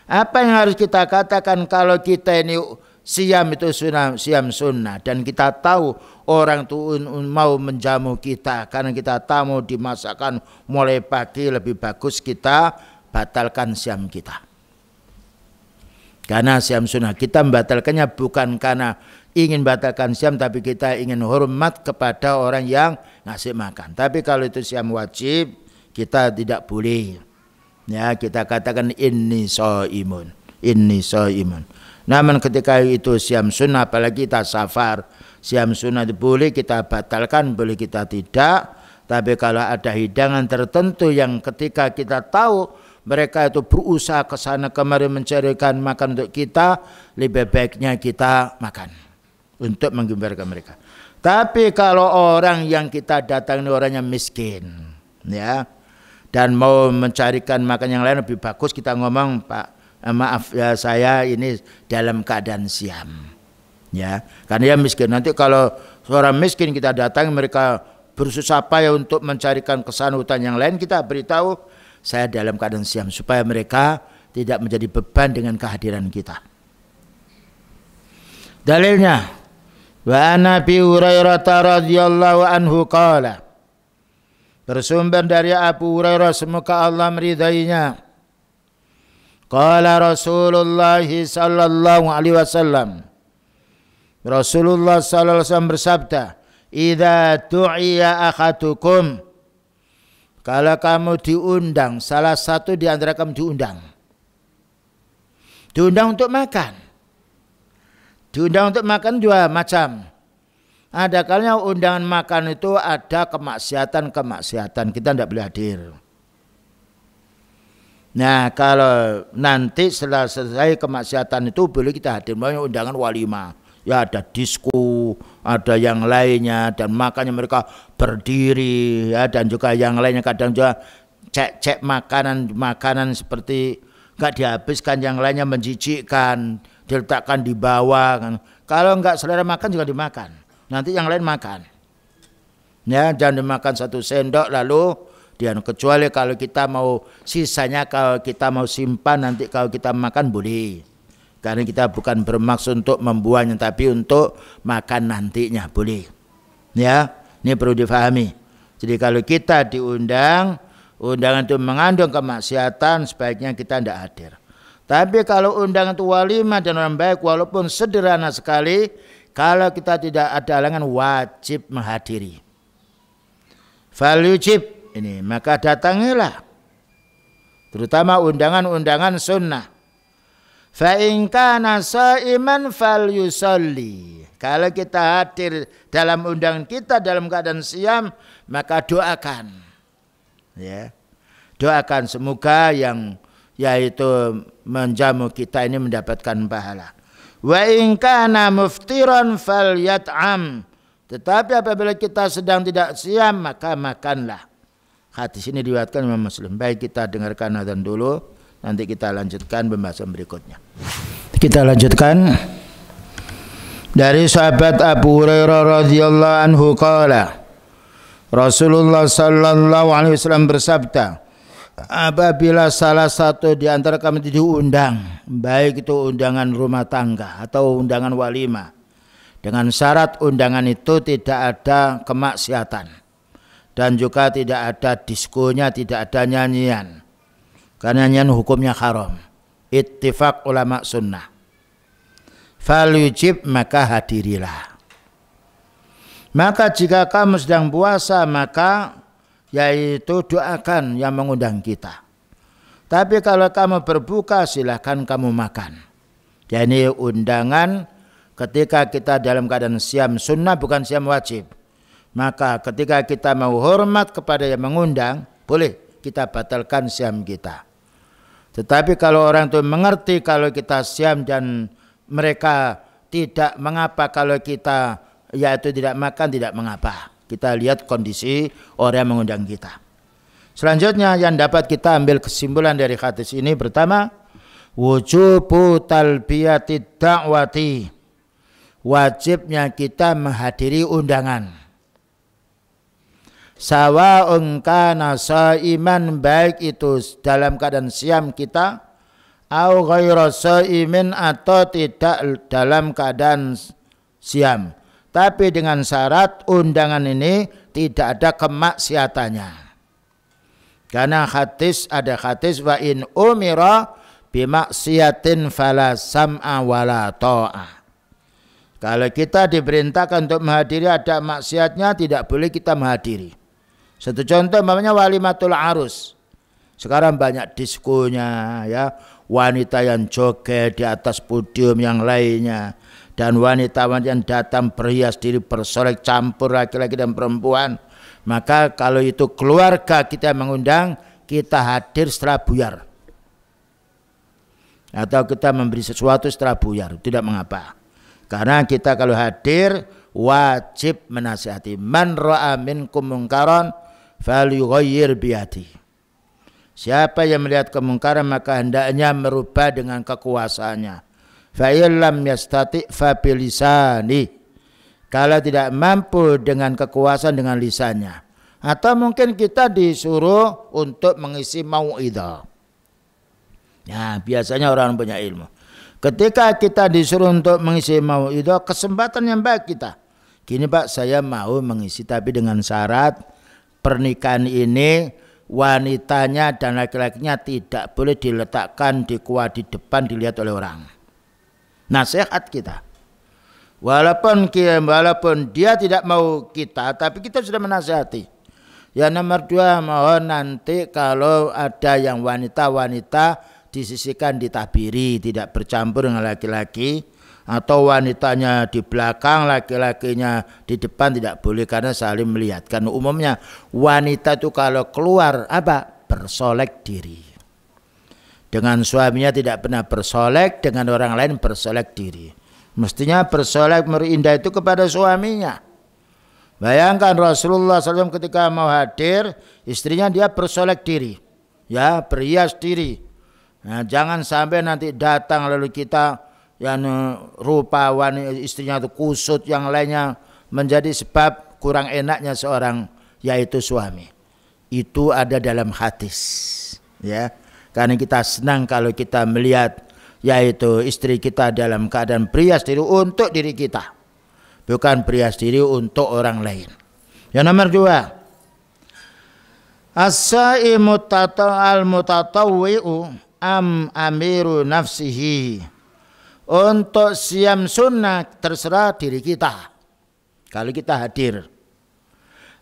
Apa yang harus kita katakan kalau kita ini siam itu siam sunnah dan kita tahu orang itu mau menjamu kita karena kita tamu dimasakkan mulai pagi, lebih bagus kita batalkan siam kita. Karena siam sunnah kita membatalkannya bukan karena ingin batalkan siam, tapi kita ingin hormat kepada orang yang ngasih makan. Tapi kalau itu siam wajib kita tidak boleh. Ya, kita katakan inni shaimun. Namun ketika itu siam sunnah, apalagi kita safar, siam sunnah itu boleh kita batalkan, boleh kita tidak. Tapi kalau ada hidangan tertentu yang ketika kita tahu mereka itu berusaha ke sana kemari mencarikan makan untuk kita, lebih baiknya kita makan untuk menggembarkan mereka. Tapi kalau orang yang kita datangi orangnya miskin, ya, dan mau mencarikan makan yang lain, lebih bagus kita ngomong, Pak, maaf ya saya ini dalam keadaan siam, ya, karena dia miskin. Nanti kalau seorang miskin kita datang, mereka bersusah payah untuk mencarikan kesana hutan yang lain, kita beritahu saya dalam keadaan siam supaya mereka tidak menjadi beban dengan kehadiran kita. Dalilnya wa Nabi Hurairah radhiyallahu anhu qala, bersumber dari Abu Hurairah semoga Allah meridainya, Qala Rasulullah sallallahu alaihi wasallam. Rasulullah sallallahu alaihi wasallam bersabda, "Idza du'iya akhadukum." Kalau kamu diundang, salah satu di antara kamu diundang. Diundang untuk makan. Diundang untuk makan dua macam. Ada kalanya undangan makan itu ada kemaksiatan-kemaksiatan, kita tidak boleh hadir. Nah, kalau nanti setelah selesai kemaksiatan itu boleh kita hadir. Banyak undangan walimah. Ya ada disko, ada yang lainnya, dan makanya mereka berdiri ya, dan juga yang lainnya kadang juga cek makanan seperti enggak dihabiskan, yang lainnya menjijikkan, diletakkan di bawah kan. Kalau enggak selera makan juga dimakan. Nanti yang lain makan. Ya, jangan dimakan satu sendok lalu kecuali kalau kita mau sisanya, kalau kita mau simpan nanti kalau kita makan boleh. Karena kita bukan bermaksud untuk membuangnya, tapi untuk makan nantinya boleh. Ya, ini perlu difahami. Jadi kalau kita diundang, undangan itu mengandung kemaksiatan, sebaiknya kita tidak hadir. Tapi kalau undangan itu walimah dan orang baik, walaupun sederhana sekali, kalau kita tidak ada halangan wajib menghadiri. Falyujib. Ini maka datangilah, terutama undangan-undangan sunnah. Fa in kana shaiman falyusalli. Kalau kita hadir dalam undangan kita dalam keadaan siam, maka doakan. Ya. Doakan semoga yang yaitu menjamu kita ini mendapatkan pahala. Wa in kana muftiran falyat'am. Tetapi apabila kita sedang tidak siam, maka makanlah. Hadis ini diriwayatkan Imam Muslim. Baik, kita dengarkan adzan dulu, nanti kita lanjutkan pembahasan berikutnya. Kita lanjutkan dari sahabat Abu Hurairah radhiyallahu anhu qala, Rasulullah sallallahu alaihi wasallam bersabda, apabila salah satu di antara kami diundang, baik itu undangan rumah tangga atau undangan walimah, dengan syarat undangan itu tidak ada kemaksiatan dan juga tidak ada diskonya, tidak ada nyanyian. Karena nyanyian hukumnya haram. Ittifaq ulama sunnah. Falyujib, maka hadirilah. Maka jika kamu sedang puasa, maka yaitu doakan yang mengundang kita. Tapi kalau kamu berbuka, silahkan kamu makan. Jadi undangan ketika kita dalam keadaan siam sunnah, bukan siam wajib. Maka ketika kita mau hormat kepada yang mengundang, boleh kita batalkan siam kita. Tetapi kalau orang itu mengerti kalau kita siam dan mereka tidak mengapa kalau kita yaitu tidak makan, tidak mengapa. Kita lihat kondisi orang yang mengundang kita. Selanjutnya yang dapat kita ambil kesimpulan dari hadis ini, pertama, wujubu talbiyatid da'wati. Wajibnya kita menghadiri undangan. Sawa'un kana shaiman, baik itu dalam keadaan siam kita, au ghairu shaimin, atau tidak dalam keadaan siam. Tapi dengan syarat undangan ini tidak ada kemaksiatannya. Karena ada hadis wa in umira bimaksiatin fala sam'a wala ta'ah. Kalau kita diperintahkan untuk menghadiri ada maksiatnya, tidak boleh kita menghadiri. Satu contoh namanya walimatul arus. Sekarang banyak diskonya ya, wanita yang joget di atas podium yang lainnya, dan wanita-wanita yang datang berhias diri bersolek campur laki-laki dan perempuan. Maka kalau itu keluarga kita mengundang, kita hadir setelah buyar. Atau kita memberi sesuatu setelah buyar, tidak mengapa. Karena kita kalau hadir wajib menasihati. Man ra'a minkum munkaran falyughayyir biyadi. Siapa yang melihat kemungkaran maka hendaknya merubah dengan kekuasaannya. Fa illam yastati fa bilisani. Kalau tidak mampu dengan kekuasaan, dengan lisannya. Atau mungkin kita disuruh untuk mengisi mau'idhah. Nah, biasanya orang punya ilmu. Ketika kita disuruh untuk mengisi mau'idhah, kesempatan yang baik kita. Gini Pak, saya mau mengisi tapi dengan syarat pernikahan ini wanitanya dan laki-lakinya tidak boleh diletakkan di depan dilihat oleh orang. Nasihat kita. Walaupun dia tidak mau kita, tapi kita sudah menasihati. Yang nomor 2, mohon nanti kalau ada yang wanita-wanita disisihkan ditabiri, tidak bercampur dengan laki-laki, atau wanitanya di belakang, laki-lakinya di depan, tidak boleh karena saling melihat. Karena umumnya wanita itu kalau keluar bersolek diri. Dengan suaminya tidak pernah bersolek, dengan orang lain bersolek diri. Mestinya bersolek merindah itu kepada suaminya. Bayangkan Rasulullah SAW ketika mau hadir, istrinya dia bersolek diri, ya, berhias diri. Nah, jangan sampai nanti datang lalu kita yang rupa wanita istrinya itu kusut, yang lainnya menjadi sebab kurang enaknya seorang, yaitu suami. Itu ada dalam hadis, ya. Karena kita senang kalau kita melihat yaitu istri kita dalam keadaan berias diri untuk diri kita, bukan berias diri untuk orang lain. Yang nomor 2, as-saimu al-mutatawwi'u amiru nafsihi. Untuk siam sunnah terserah diri kita. Kalau kita hadir.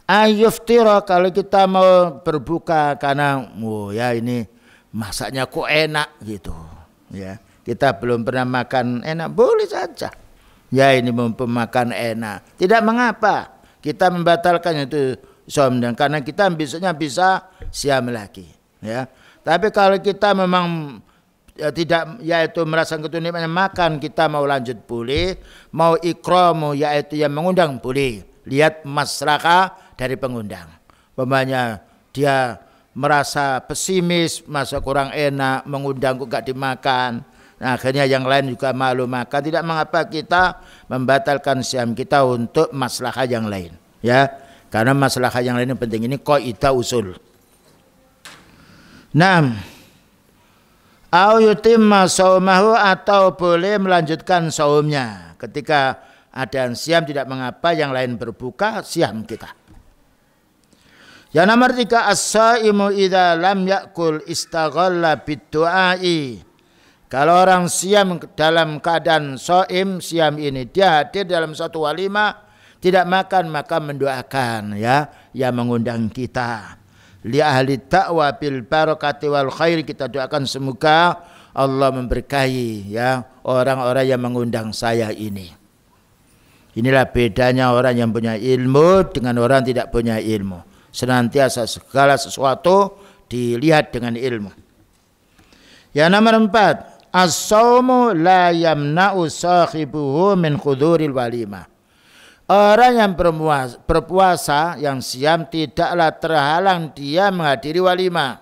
Ayuftira kalau kita mau berbuka karena ini masaknya kok enak gitu, ya. Kita belum pernah makan enak, boleh saja. Ya ini makan enak, tidak mengapa. Kita membatalkan itu somdan karena kita besoknya bisa siam lagi, ya. Tapi kalau kita memang tidak yaitu merasa ketunikmatnya makan, kita mau lanjut boleh, mau ikramu yaitu yang mengundang boleh. Lihat maslahah dari pengundang. Umpamanya dia merasa pesimis, masa kurang enak, mengundang kok gak dimakan. Nah, akhirnya yang lain juga malu makan, tidak mengapa kita membatalkan siam kita untuk maslahah yang lain, ya. Karena maslahah yang lain yang penting, ini kaidah usul. 6. Au yutimma saumahu atau boleh melanjutkan saumnya. Ketika ada siam tidak mengapa, yang lain berbuka, siam kita. Yang nomor 3, as-saimu idza lam yakul istaghalla bid-du'ai. Kalau orang siam dalam keadaan shaim, siam ini dia hadir dalam suatu walimah, tidak makan maka mendoakan, ya, yang mengundang kita. Li ahli da'wa bil barakati wal khair, kita doakan semoga Allah memberkahi, ya, orang-orang yang mengundang saya ini. Inilah bedanya orang yang punya ilmu dengan orang tidak punya ilmu. Senantiasa segala sesuatu dilihat dengan ilmu. Yang nomor 4, as-saumu la yamna'u sahibuhu min khuduril walimah. Orang yang berpuasa yang siam tidaklah terhalang dia menghadiri walimah.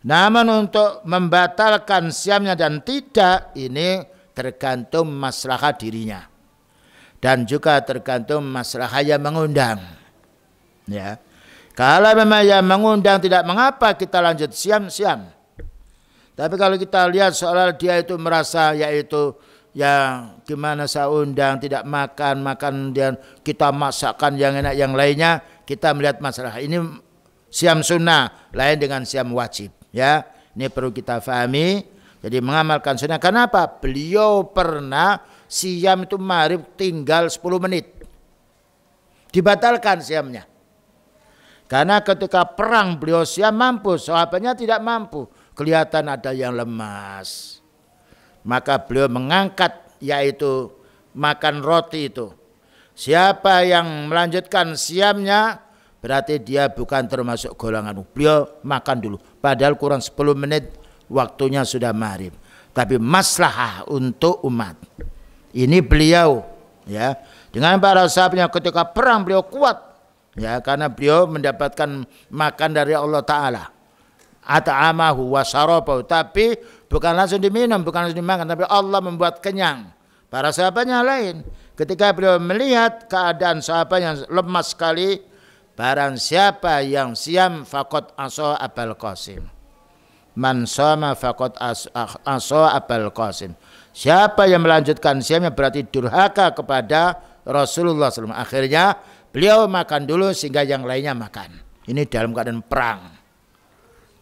Namun untuk membatalkan siamnya dan tidak, ini tergantung maslahah dirinya. Dan juga tergantung maslahah yang mengundang. Ya. Kalau memang yang mengundang tidak mengapa kita lanjut siam. Tapi kalau kita lihat soal dia itu merasa yaitu ya gimana saya undang tidak makan dan kita masakkan yang enak yang lainnya, kita melihat masalah ini siam sunnah lain dengan siam wajib, ya. Ini perlu kita fahami. Jadi mengamalkan sunnah. Kenapa? Beliau pernah siam itu maghrib tinggal 10 menit. Dibatalkan siamnya. Karena ketika perang beliau siam mampu, sahabatnya tidak mampu. Kelihatan ada yang lemas. Maka beliau mengangkat yaitu makan roti itu. Siapa yang melanjutkan siamnya berarti dia bukan termasuk golongan. Beliau makan dulu. Padahal kurang 10 menit waktunya sudah maghrib. Tapi maslahah untuk umat. Ini beliau, ya, dengan para sahabatnya ketika perang beliau kuat, ya, karena beliau mendapatkan makan dari Allah Ta'ala. At'amahu wa syarabahu, tapi bukan langsung diminum, bukan langsung dimakan, tapi Allah membuat kenyang. Para sahabatnya lain, ketika beliau melihat keadaan sahabatnya lemah sekali, barang siapa yang siam faqad asa Abul Qasim. Man shoma faqad asa Abul Qasim. Siapa yang melanjutkan siamnya berarti durhaka kepada Rasulullah SAW. Akhirnya beliau makan dulu sehingga yang lainnya makan. Ini dalam keadaan perang.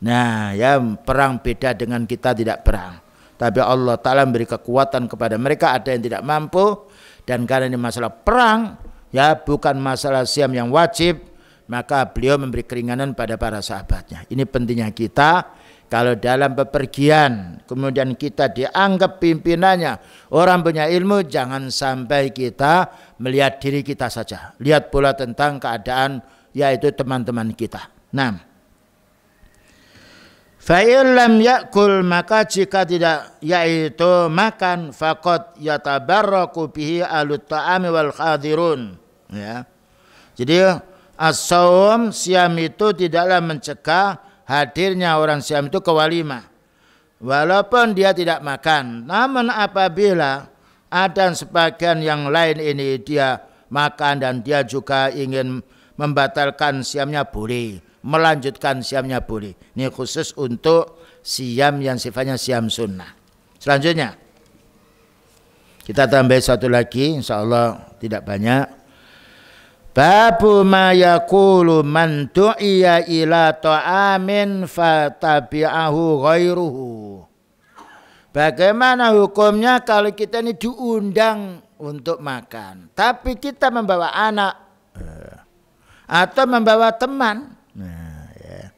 Nah, ya perang beda dengan kita tidak perang. Tapi Allah Ta'ala memberi kekuatan kepada mereka, ada yang tidak mampu. Dan karena ini masalah perang, ya bukan masalah siam yang wajib, maka beliau memberi keringanan pada para sahabatnya. Ini pentingnya kita, kalau dalam bepergian, kemudian kita dianggap pimpinannya, orang punya ilmu, jangan sampai kita melihat diri kita saja. Lihat pula tentang keadaan, yaitu teman-teman kita. Nah, fa'il lam yakul, maka jika tidak yaitu makan, faqad yatabarraku bihi ahlut ta'ami wal khadirun. Ya. Jadi as-saum, siam itu tidaklah mencegah hadirnya orang siam itu ke walimah, walaupun dia tidak makan. Namun apabila ada sebagian yang lain ini dia makan dan dia juga ingin membatalkan siamnya, boleh. Melanjutkan siamnya boleh. Ini khusus untuk siam yang sifatnya siam sunnah. Selanjutnya kita tambah satu lagi, insya Allah tidak banyak. Babu ma yaqulu man du'iya ila ta'amin fatabi'ahu ghairuhu. Bagaimana hukumnya kalau kita ini diundang untuk makan, tapi kita membawa anak atau membawa teman. Nah, ya.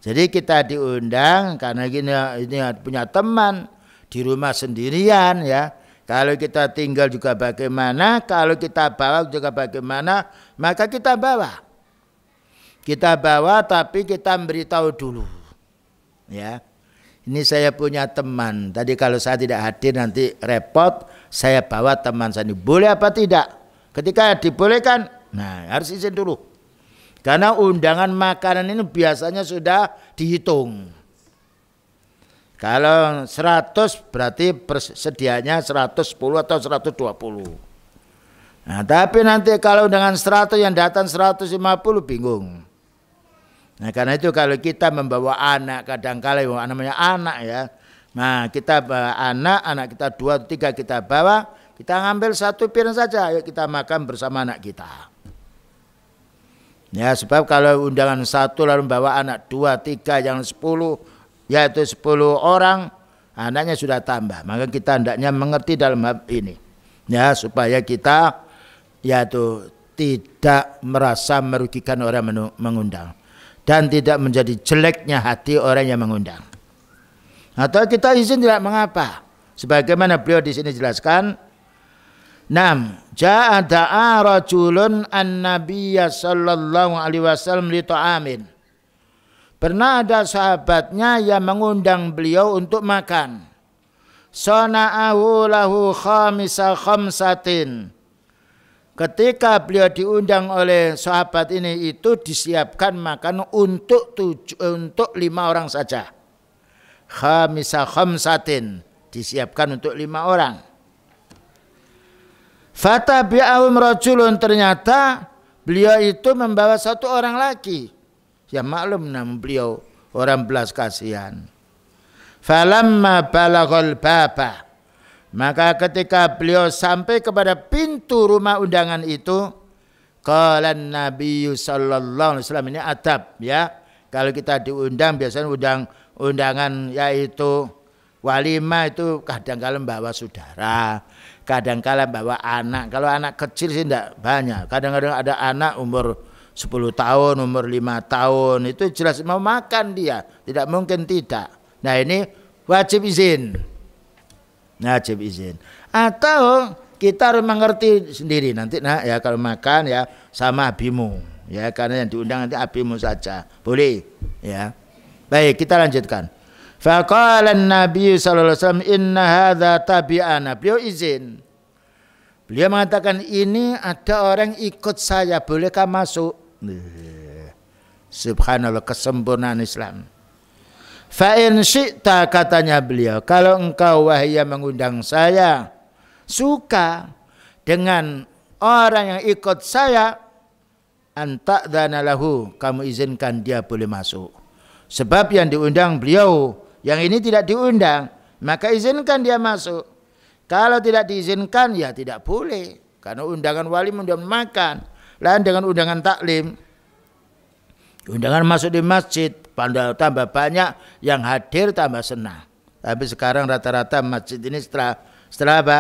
Jadi kita diundang karena ini punya teman di rumah sendirian, ya. Kalau kita tinggal juga bagaimana, kalau kita bawa juga bagaimana, maka kita bawa. Kita bawa tapi kita beritahu dulu. Ya. Ini saya punya teman. Tadi kalau saya tidak hadir nanti repot, saya bawa teman saya. Boleh apa tidak? Ketika dibolehkan, nah harus izin dulu. Karena undangan makanan ini biasanya sudah dihitung. Kalau 100 berarti persediaannya 110 atau 120. Nah, tapi nanti kalau dengan 100 yang datang 150 bingung. Nah, karena itu kalau kita membawa anak, kadang-kala namanya anak ya. Nah, kita bawa anak kita 2, 3 kita bawa, kita ngambil satu piring saja, ayo kita makan bersama anak kita. Ya, sebab kalau undangan 1 lalu bawa anak 2, 3, yang 10, yaitu 10 orang, anaknya sudah tambah. Maka kita hendaknya mengerti dalam hal ini. Ya, supaya kita yaitu tidak merasa merugikan orang mengundang. Dan tidak menjadi jeleknya hati orang yang mengundang. Atau kita izin tidak mengapa. Sebagaimana beliau di sini jelaskan. 6. Ja'a da'a rajulun an-nabiyya sallallahu alaihi wasallam li ta'amin. Pernah ada sahabatnya yang mengundang beliau untuk makan. Sana'ahu lahu khamisa khamsatin. Ketika beliau diundang oleh sahabat ini, itu disiapkan makan untuk 5 orang saja. Khamisa khamsatin, disiapkan untuk 5 orang. Fatabi'ahum rajulun, ternyata beliau itu membawa 1 orang lagi. Ya maklum nama beliau orang belas kasihan. Falamma balaghal baba, maka ketika beliau sampai kepada pintu rumah undangan itu, qala Nabi sallallahu alaihi wasallam, ini adab ya. Kalau kita diundang biasanya undangan yaitu walimah itu kadang-kala bawa saudara, kadang-kala bawa anak. Kalau anak kecil sih tidak banyak. Kadang-kadang ada anak umur 10 tahun, umur 5 tahun, itu jelas mau makan dia, tidak mungkin tidak. Nah ini wajib izin. Wajib izin. Atau kita harus mengerti sendiri nanti, nah ya kalau makan ya sama abimu, ya karena yang diundang nanti abimu saja, boleh, ya. Baik, kita lanjutkan. Faqala Nabi sallallahu alaihi wasallam inna hadza tabi'ana. Beliau izin. Beliau mengatakan ini ada orang ikut saya, bolehkah masuk? Subhanallah, kesempurnaan Islam. Fa in syi'ta, katanya beliau, kalau engkau wahai yang mengundang saya suka dengan orang yang ikut saya, anta'dzana lahu, kamu izinkan dia boleh masuk. Sebab yang diundang beliau, yang ini tidak diundang, maka izinkan dia masuk. Kalau tidak diizinkan ya tidak boleh, karena undangan wali undangan makan, lain dengan undangan taklim. Undangan masuk di masjid, tambah banyak yang hadir, tambah senang. Tapi sekarang rata-rata masjid ini setelah apa?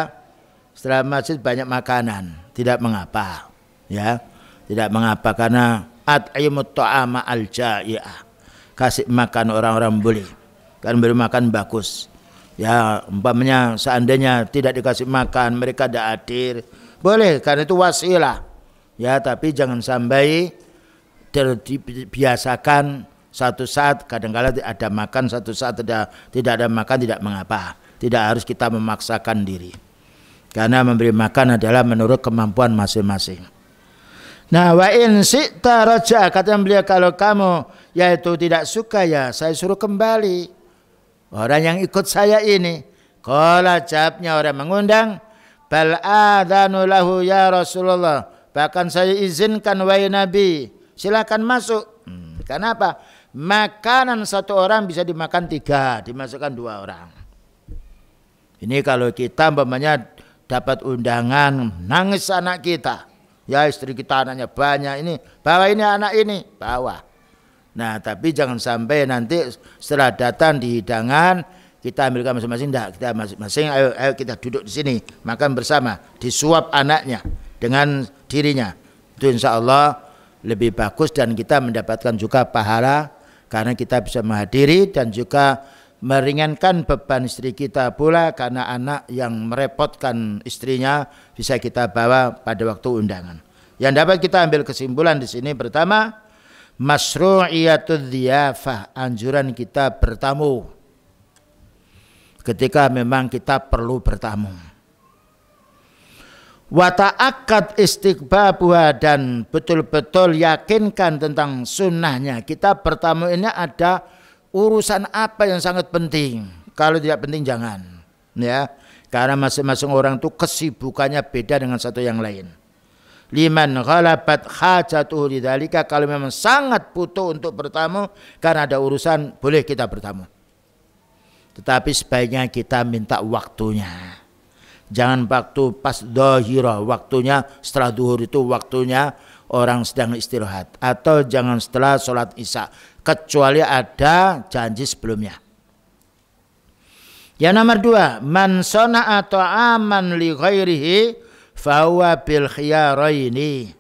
Setelah masjid banyak makanan, tidak mengapa, ya, tidak mengapa karena at'imut ta'ama al-ja'i'ah, kasih makan orang-orang boleh, kan beri makan bagus. Ya, umpamanya seandainya tidak dikasih makan, mereka tidak hadir, boleh, karena itu wasilah. Ya, tapi jangan sampai terbiasakan satu saat kadang-kala ada makan, satu saat tidak ada makan, tidak mengapa. Tidak harus kita memaksakan diri. Karena memberi makan adalah menurut kemampuan masing-masing. Nah, wa in syi'ta raja, kata beliau, kalau kamu yaitu tidak suka, ya saya suruh kembali orang yang ikut saya ini. Qala, jawabnya orang mengundang, bal adzanu lahu ya Rasulullah, bahkan saya izinkan wahai Nabi, silakan masuk. Kenapa? Makanan satu orang bisa dimakan 3, dimasukkan 2 orang. Ini kalau kita umpamanya dapat undangan, nangis anak kita, ya istri kita anaknya banyak, ini bawa ini anak ini, bawa. Nah, tapi jangan sampai nanti setelah datang di hidangan kita ambilkan masing-masing, enggak, kita masing-masing ayo kita duduk di sini makan bersama, disuap anaknya dengan dirinya. Itu insya Allah lebih bagus dan kita mendapatkan juga pahala karena kita bisa menghadiri dan juga meringankan beban istri kita pula karena anak yang merepotkan istrinya bisa kita bawa pada waktu undangan. Yang dapat kita ambil kesimpulan di sini, pertama, masyru'iyatud dhiyafah, anjuran kita bertamu ketika memang kita perlu bertamu. Wa ta'akkad istighbabuha, dan betul-betul yakinkan tentang sunnahnya. Kita bertamu ini ada urusan apa yang sangat penting. Kalau tidak penting jangan, ya. Karena masing-masing orang itu kesibukannya beda dengan satu yang lain. Liman ghalabat hajatuhu lidzalika, kalau memang sangat butuh untuk bertamu karena ada urusan, boleh kita bertamu. Tetapi sebaiknya kita minta waktunya. Jangan waktu pas dhahirah, waktunya setelah duhur itu waktunya orang sedang istirahat, atau jangan setelah sholat isya, kecuali ada janji sebelumnya. Yang nomor 2, man sana'a ta'aman li ghairihi fahuwa bil khiyaraini.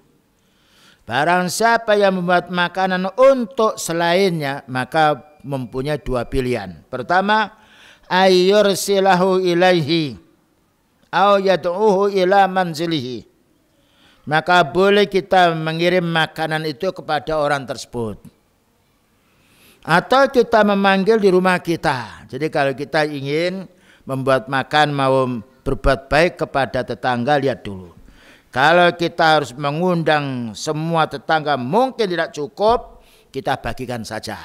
Barang siapa yang membuat makanan untuk selainnya, maka mempunyai 2 pilihan. Pertama, ayyursilahu ilaihi au yad'uhu ila manzilihi. Maka boleh kita mengirim makanan itu kepada orang tersebut, atau kita memanggil di rumah kita. Jadi kalau kita ingin membuat makan, mau berbuat baik kepada tetangga, lihat dulu. Kalau kita harus mengundang semua tetangga mungkin tidak cukup, kita bagikan saja.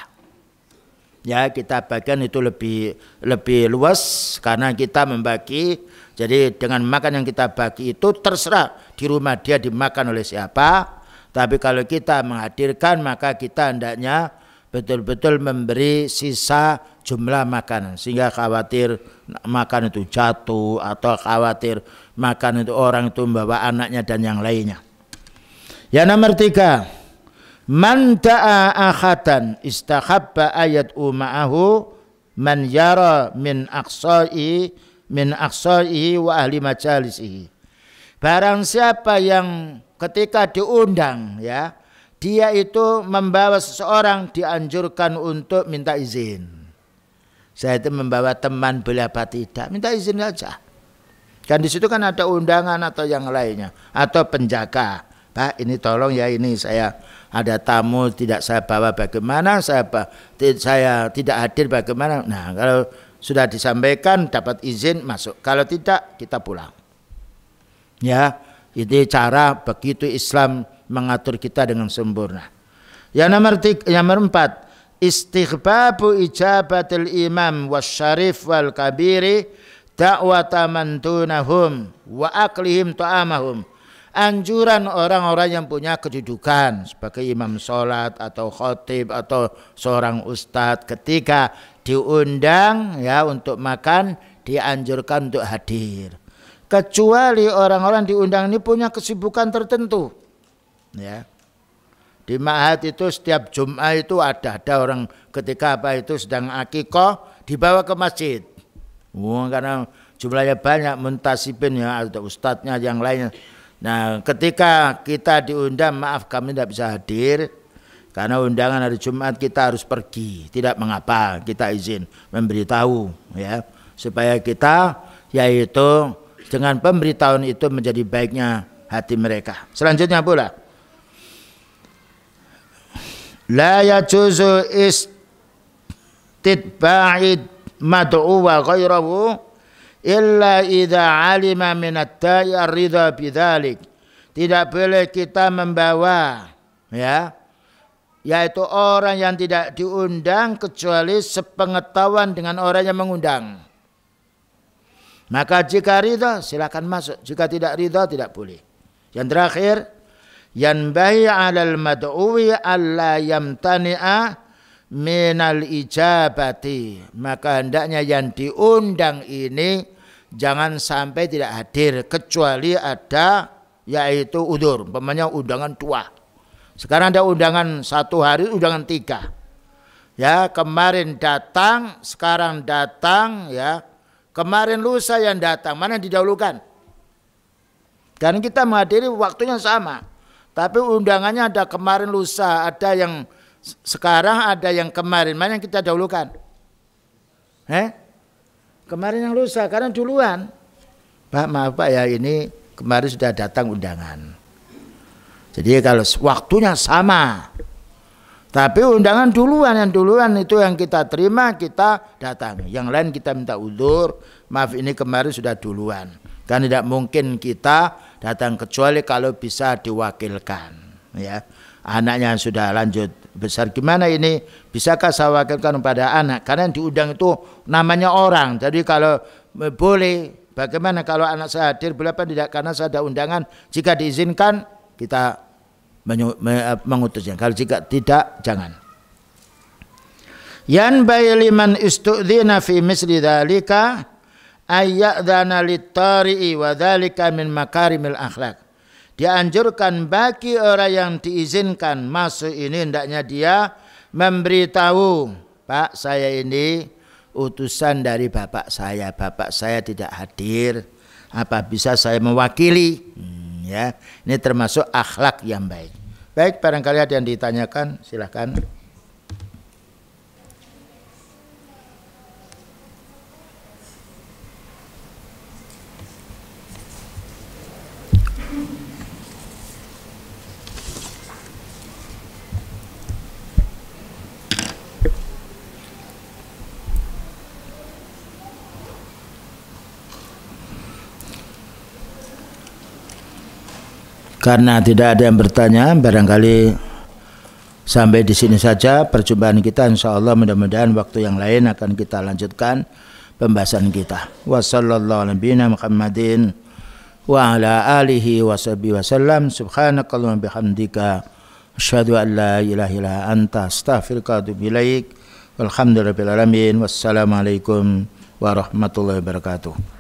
Ya, kita bagikan itu lebih luas karena kita membagi. Jadi dengan makan yang kita bagi itu terserah di rumah dia dimakan oleh siapa. Tapi kalau kita menghadirkan, maka kita hendaknya betul-betul memberi sisa jumlah makanan, sehingga khawatir makan itu jatuh atau khawatir makan itu orang itu membawa anaknya dan yang lainnya. Yang nomor 3, man da'a akhatan istakhabba ayat ma'ahu man yara min aqsa'ihi wa ahli majalisihi. Barang siapa yang ketika diundang, ya, dia itu membawa seseorang, dianjurkan untuk minta izin. Saya itu membawa teman, boleh apa tidak, minta izin saja. Kan di situ kan ada undangan atau yang lainnya, atau penjaga. Pak, ini tolong ya, ini saya ada tamu, tidak saya bawa, bagaimana saya tidak hadir, bagaimana. Nah, kalau sudah disampaikan dapat izin masuk, kalau tidak kita pulang. Ya, itu cara begitu Islam mengatur kita dengan sempurna. Yang nomor 4, istighbabu ijabatil imam wasyarif wal kabiri da'wata man dunahum wa aklihim ta'amahum. Anjuran orang-orang yang punya kedudukan sebagai imam sholat atau khotib atau seorang ustadz, ketika diundang ya untuk makan, dianjurkan untuk hadir. Kecuali orang-orang diundang ini punya kesibukan tertentu, ya. Di Ma'had itu setiap Jumat itu ada orang ketika apa itu sedang akikah dibawa ke masjid. Karena jumlahnya banyak, muntasibin ya, ada ustadznya yang lainnya. Nah, ketika kita diundang, maaf kami tidak bisa hadir karena undangan hari Jumat kita harus pergi. Tidak mengapa, kita izin memberitahu ya, supaya kita yaitu dengan pemberitahuan itu menjadi baiknya hati mereka. Selanjutnya pula, la yajuzu istitba'id mad'u wa ghairahu illa idza alima min at-ta'i ar-ridha bidzalik. Tidak boleh kita membawa ya, yaitu orang yang tidak diundang kecuali sepengetahuan dengan orang yang mengundang. Maka jika ridha silakan masuk, jika tidak ridha tidak boleh. Yang terakhir, yanbahi 'alal mad'uwi alla yamtani'a minal ijabati. Maka hendaknya yang diundang ini jangan sampai tidak hadir kecuali ada yaitu udzur, umpamanya undangan 2. Sekarang ada undangan 1 hari, undangan 3. Ya, kemarin datang, sekarang datang ya. Kemarin lusa yang datang, mana yang didahulukan? Karena kita menghadiri waktunya sama. Tapi undangannya ada kemarin lusa, ada yang sekarang, ada yang kemarin. Mana yang kita dahulukan? Kemarin yang lusa, karena duluan. Pak, maaf Pak ya, ini kemarin sudah datang undangan. Jadi kalau waktunya sama, tapi undangan duluan, yang duluan itu yang kita terima, kita datang. Yang lain kita minta udzur, maaf ini kemarin sudah duluan. Kan tidak mungkin kita datang kecuali kalau bisa diwakilkan. Ya, anaknya sudah lanjut besar, gimana ini? Bisakah saya wakilkan kepada anak? Karena yang diundang itu namanya orang. Jadi kalau boleh, bagaimana kalau anak saya hadir? Boleh apa tidak? Karena saya ada undangan. Jika diizinkan, kita mengutusnya. Kalau jika tidak, jangan. Yanbaghi liman istu'dzina fi misli dzalika ayyadzana lit-tari'i wa dzalika min makarimil akhlaq. Dianjurkan bagi orang yang diizinkan masuk ini hendaknya dia memberitahu, Pak saya ini utusan dari bapak saya tidak hadir, apa bisa saya mewakili? Ya, ini termasuk akhlak yang baik. Baik, barangkali ada yang ditanyakan, silakan. Karena tidak ada yang bertanya, barangkali sampai di sini saja perjumpaan kita. Insyaallah mudah-mudahan waktu yang lain akan kita lanjutkan pembahasan kita. Wa sallallahu nabiyana Muhammadin wa ala alihi wa sahbihi wasallam. Subhanakallahumma bihamdika asyhadu an la ilaha illa anta astaghfiruka wa atubu ilaik. Walhamdulillahirabbil alamin. Wassalamualaikum warahmatullahi wabarakatuh.